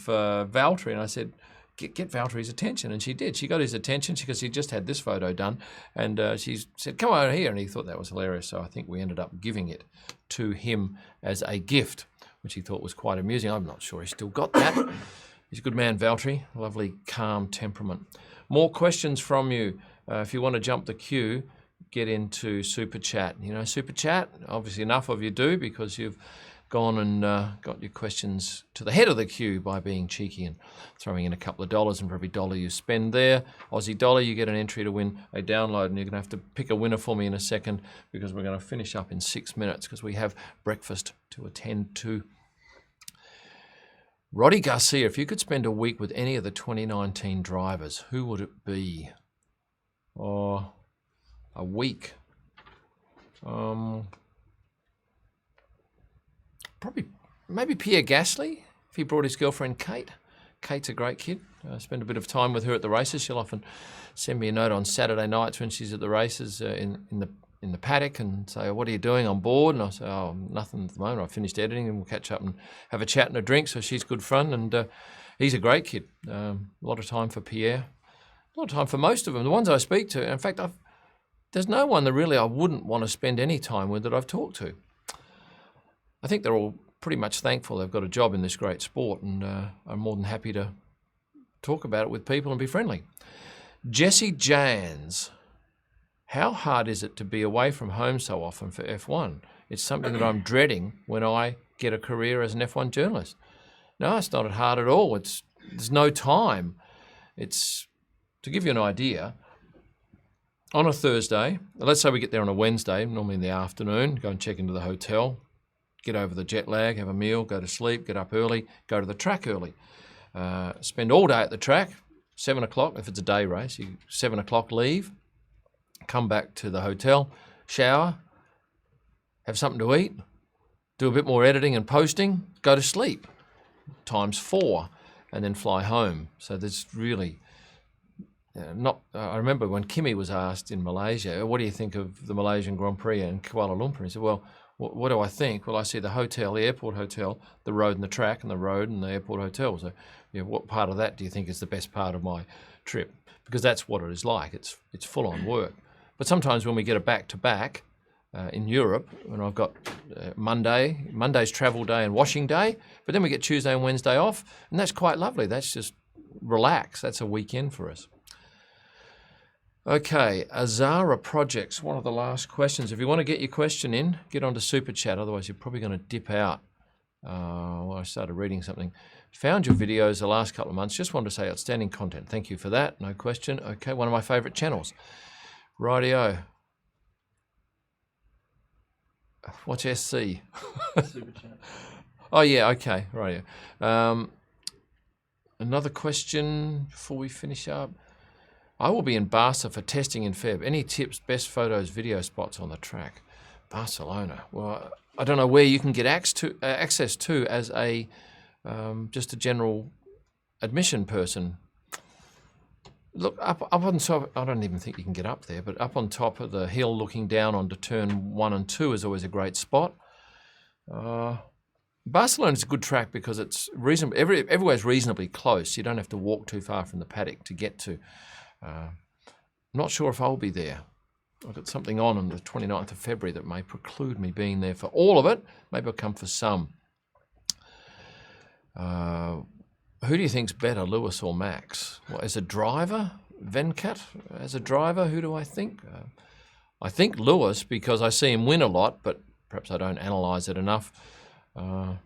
Valtteri, and I said, get Valtteri's attention, and she did. She got his attention because he just had this photo done, and she said, come over here, and he thought that was hilarious, so I think we ended up giving it to him as a gift, which he thought was quite amusing. I'm not sure he's still got that. He's a good man, Valtteri. Lovely, calm temperament. More questions from you. If you want to jump the queue, get into Super Chat. You know, Super Chat, obviously enough of you do because you've gone and got your questions to the head of the queue by being cheeky and throwing in a couple of dollars, and for every dollar you spend there, Aussie dollar, you get an entry to win a download, and you're going to have to pick a winner for me in a second because we're going to finish up in 6 minutes because we have breakfast to attend to. Roddy Garcia, if you could spend a week with any of the 2019 drivers, who would it be? Or a week? Probably, maybe Pierre Gasly, if he brought his girlfriend Kate. Kate's a great kid. I spend a bit of time with her at the races. She'll often send me a note on Saturday nights when she's at the races in the paddock and say, what are you doing on board? And I say, oh, nothing at the moment. I finished editing and we'll catch up and have a chat and a drink. So she's good fun, and he's a great kid. A lot of time for Pierre. A lot of time for most of them. The ones I speak to, in fact, there's no one that really I wouldn't want to spend any time with that I've talked to. I think they're all pretty much thankful they've got a job in this great sport, and I'm more than happy to talk about it with people and be friendly. Jesse Jans. How hard is it to be away from home so often for F1? It's something that I'm dreading when I get a career as an F1 journalist. No, it's not hard at all. There's no time. It's, to give you an idea, on a Thursday, let's say we get there on a Wednesday, normally in the afternoon, go and check into the hotel, get over the jet lag, have a meal, go to sleep, get up early, go to the track early. Spend all day at the track, 7 o'clock, if it's a day race, 7 o'clock leave, come back to the hotel, shower, have something to eat, do a bit more editing and posting, go to sleep, times 4, and then fly home. So there's really I remember when Kimi was asked in Malaysia, what do you think of the Malaysian Grand Prix in Kuala Lumpur? He said, well, what do I think? Well, I see the hotel, the airport hotel, the road and the track, and the road and the airport hotel. So, what part of that do you think is the best part of my trip? Because that's what it is like. It's full-on work. But sometimes when we get a back-to-back in Europe, when I've got Monday's travel day and washing day, but then we get Tuesday and Wednesday off, and that's quite lovely. That's just relax. That's a weekend for us. Okay, Azara Projects, one of the last questions. If you want to get your question in, get onto Super Chat, otherwise you're probably going to dip out. Well, I started reading something. Found your videos the last couple of months. Just wanted to say outstanding content. Thank you for that. No question. Okay, one of my favourite channels. Rightio. What's SC? Super chat. Oh, yeah, okay, rightio. Another question before we finish up. I will be in Barca for testing in Feb. Any tips, best photos, video spots on the track? Barcelona. Well, I don't know where you can get access to as a just a general admission person. Look, up on top, I don't even think you can get up there, but up on top of the hill looking down onto turn 1 and 2 is always a great spot. Barcelona is a good track because it's reasonable. Everywhere's reasonably close. You don't have to walk too far from the paddock to get to. I'm not sure if I'll be there. I've got something on the 29th of February that may preclude me being there for all of it. Maybe I'll come for some. Who do you think's better, Lewis or Max? Well, as a driver, Venkat? As a driver, who do I think? I think Lewis because I see him win a lot, but perhaps I don't analyse it enough. I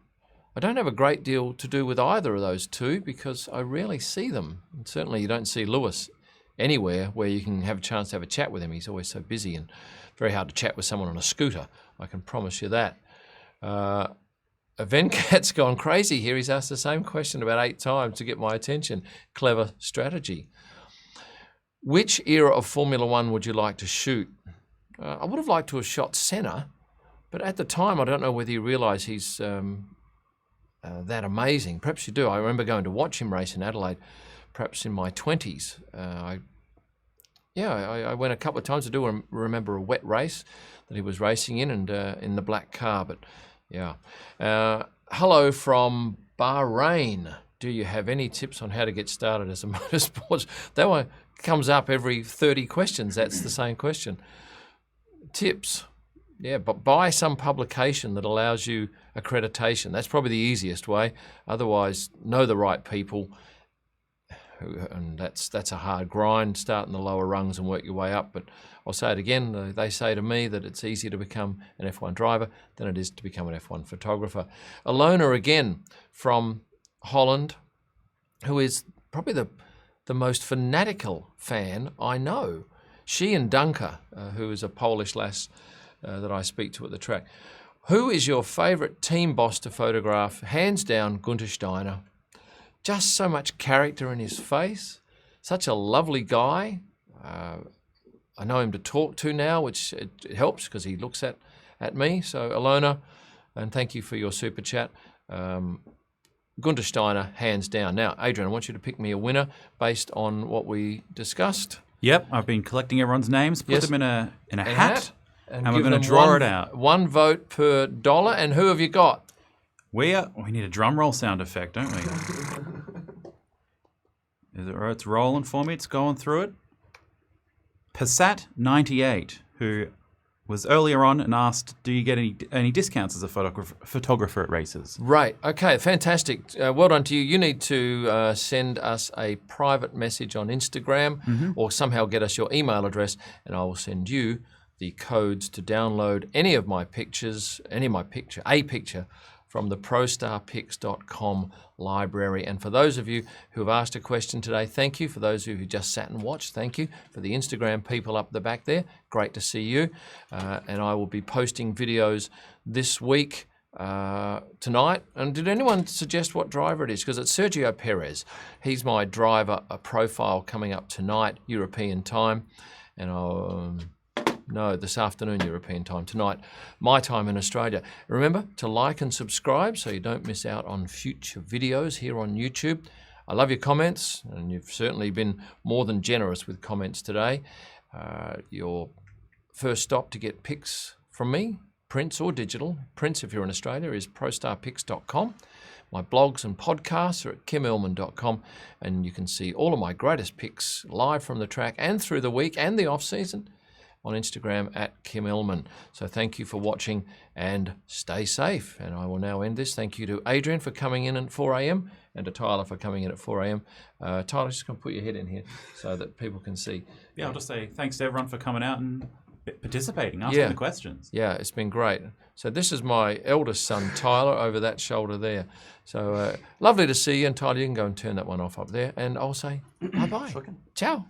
don't have a great deal to do with either of those two because I rarely see them. And certainly you don't see Lewis anywhere where you can have a chance to have a chat with him. He's always so busy and very hard to chat with someone on a scooter. I can promise you that. Venkat's gone crazy here. He's asked the same question about 8 times to get my attention. Clever strategy. Which era of Formula One would you like to shoot? I would have liked to have shot Senna, but at the time I don't know whether you realise he's that amazing. Perhaps you do. I remember going to watch him race in Adelaide, perhaps in my 20s. I went a couple of times. I do remember a wet race that he was racing in and in the black car, but yeah. Hello from Bahrain. Do you have any tips on how to get started as a motorsports? That one comes up every 30 questions. That's the same question. Tips. Yeah, but buy some publication that allows you accreditation. That's probably the easiest way. Otherwise, know the right people. And that's a hard grind. Start in the lower rungs and work your way up. But I'll say it again. They say to me that it's easier to become an F1 driver than it is to become an F1 photographer. Alona again from Holland, who is probably the most fanatical fan I know. She and Dunker, who is a Polish lass that I speak to at the track. Who is your favourite team boss to photograph? Hands down, Gunther Steiner. Just so much character in his face. Such a lovely guy. I know him to talk to now, which it helps because he looks at me. So, Alona, and thank you for your super chat. Gunther Steiner, hands down. Now, Adrian, I want you to pick me a winner based on what we discussed. Yep, I've been collecting everyone's names, put them in a hat, and we're give going to them draw it out. One vote per dollar. And who have you got? We need a drum roll sound effect, don't we? It's rolling for me. It's going through it. Passat 98, who was earlier on and asked, do you get any discounts as a photographer at races? Right. Okay. Fantastic. Well done to you. You need to send us a private message on Instagram or somehow get us your email address, and I will send you the codes to download any of my pictures, a picture from the ProStarPics.com library. And for those of you who have asked a question today, thank you. For those of you who just sat and watched, thank you. For the Instagram people up the back there, great to see you. And I will be posting videos this week, tonight. And did anyone suggest what driver it is? Because it's Sergio Perez. He's my driver profile coming up tonight, European time. And no, this afternoon European time, tonight, my time in Australia. Remember to like and subscribe so you don't miss out on future videos here on YouTube. I love your comments, and you've certainly been more than generous with comments today. Your first stop to get pics from me, prints or digital, prints if you're in Australia, is prostarpics.com. My blogs and podcasts are at kimillman.com, and you can see all of my greatest pics live from the track and through the week and the off-season on Instagram at Kim Illman. So thank you for watching and stay safe. And I will now end this. Thank you to Adrian for coming in at 4 a.m. and to Tyler for coming in at 4 a.m. Tyler, just going to put your head in here so that people can see. Yeah, I'll just say thanks to everyone for coming out and participating, asking the questions. Yeah, it's been great. So this is my eldest son, Tyler, over that shoulder there. So lovely to see you. And Tyler, you can go and turn that one off up there. And I'll say bye-bye. Ciao.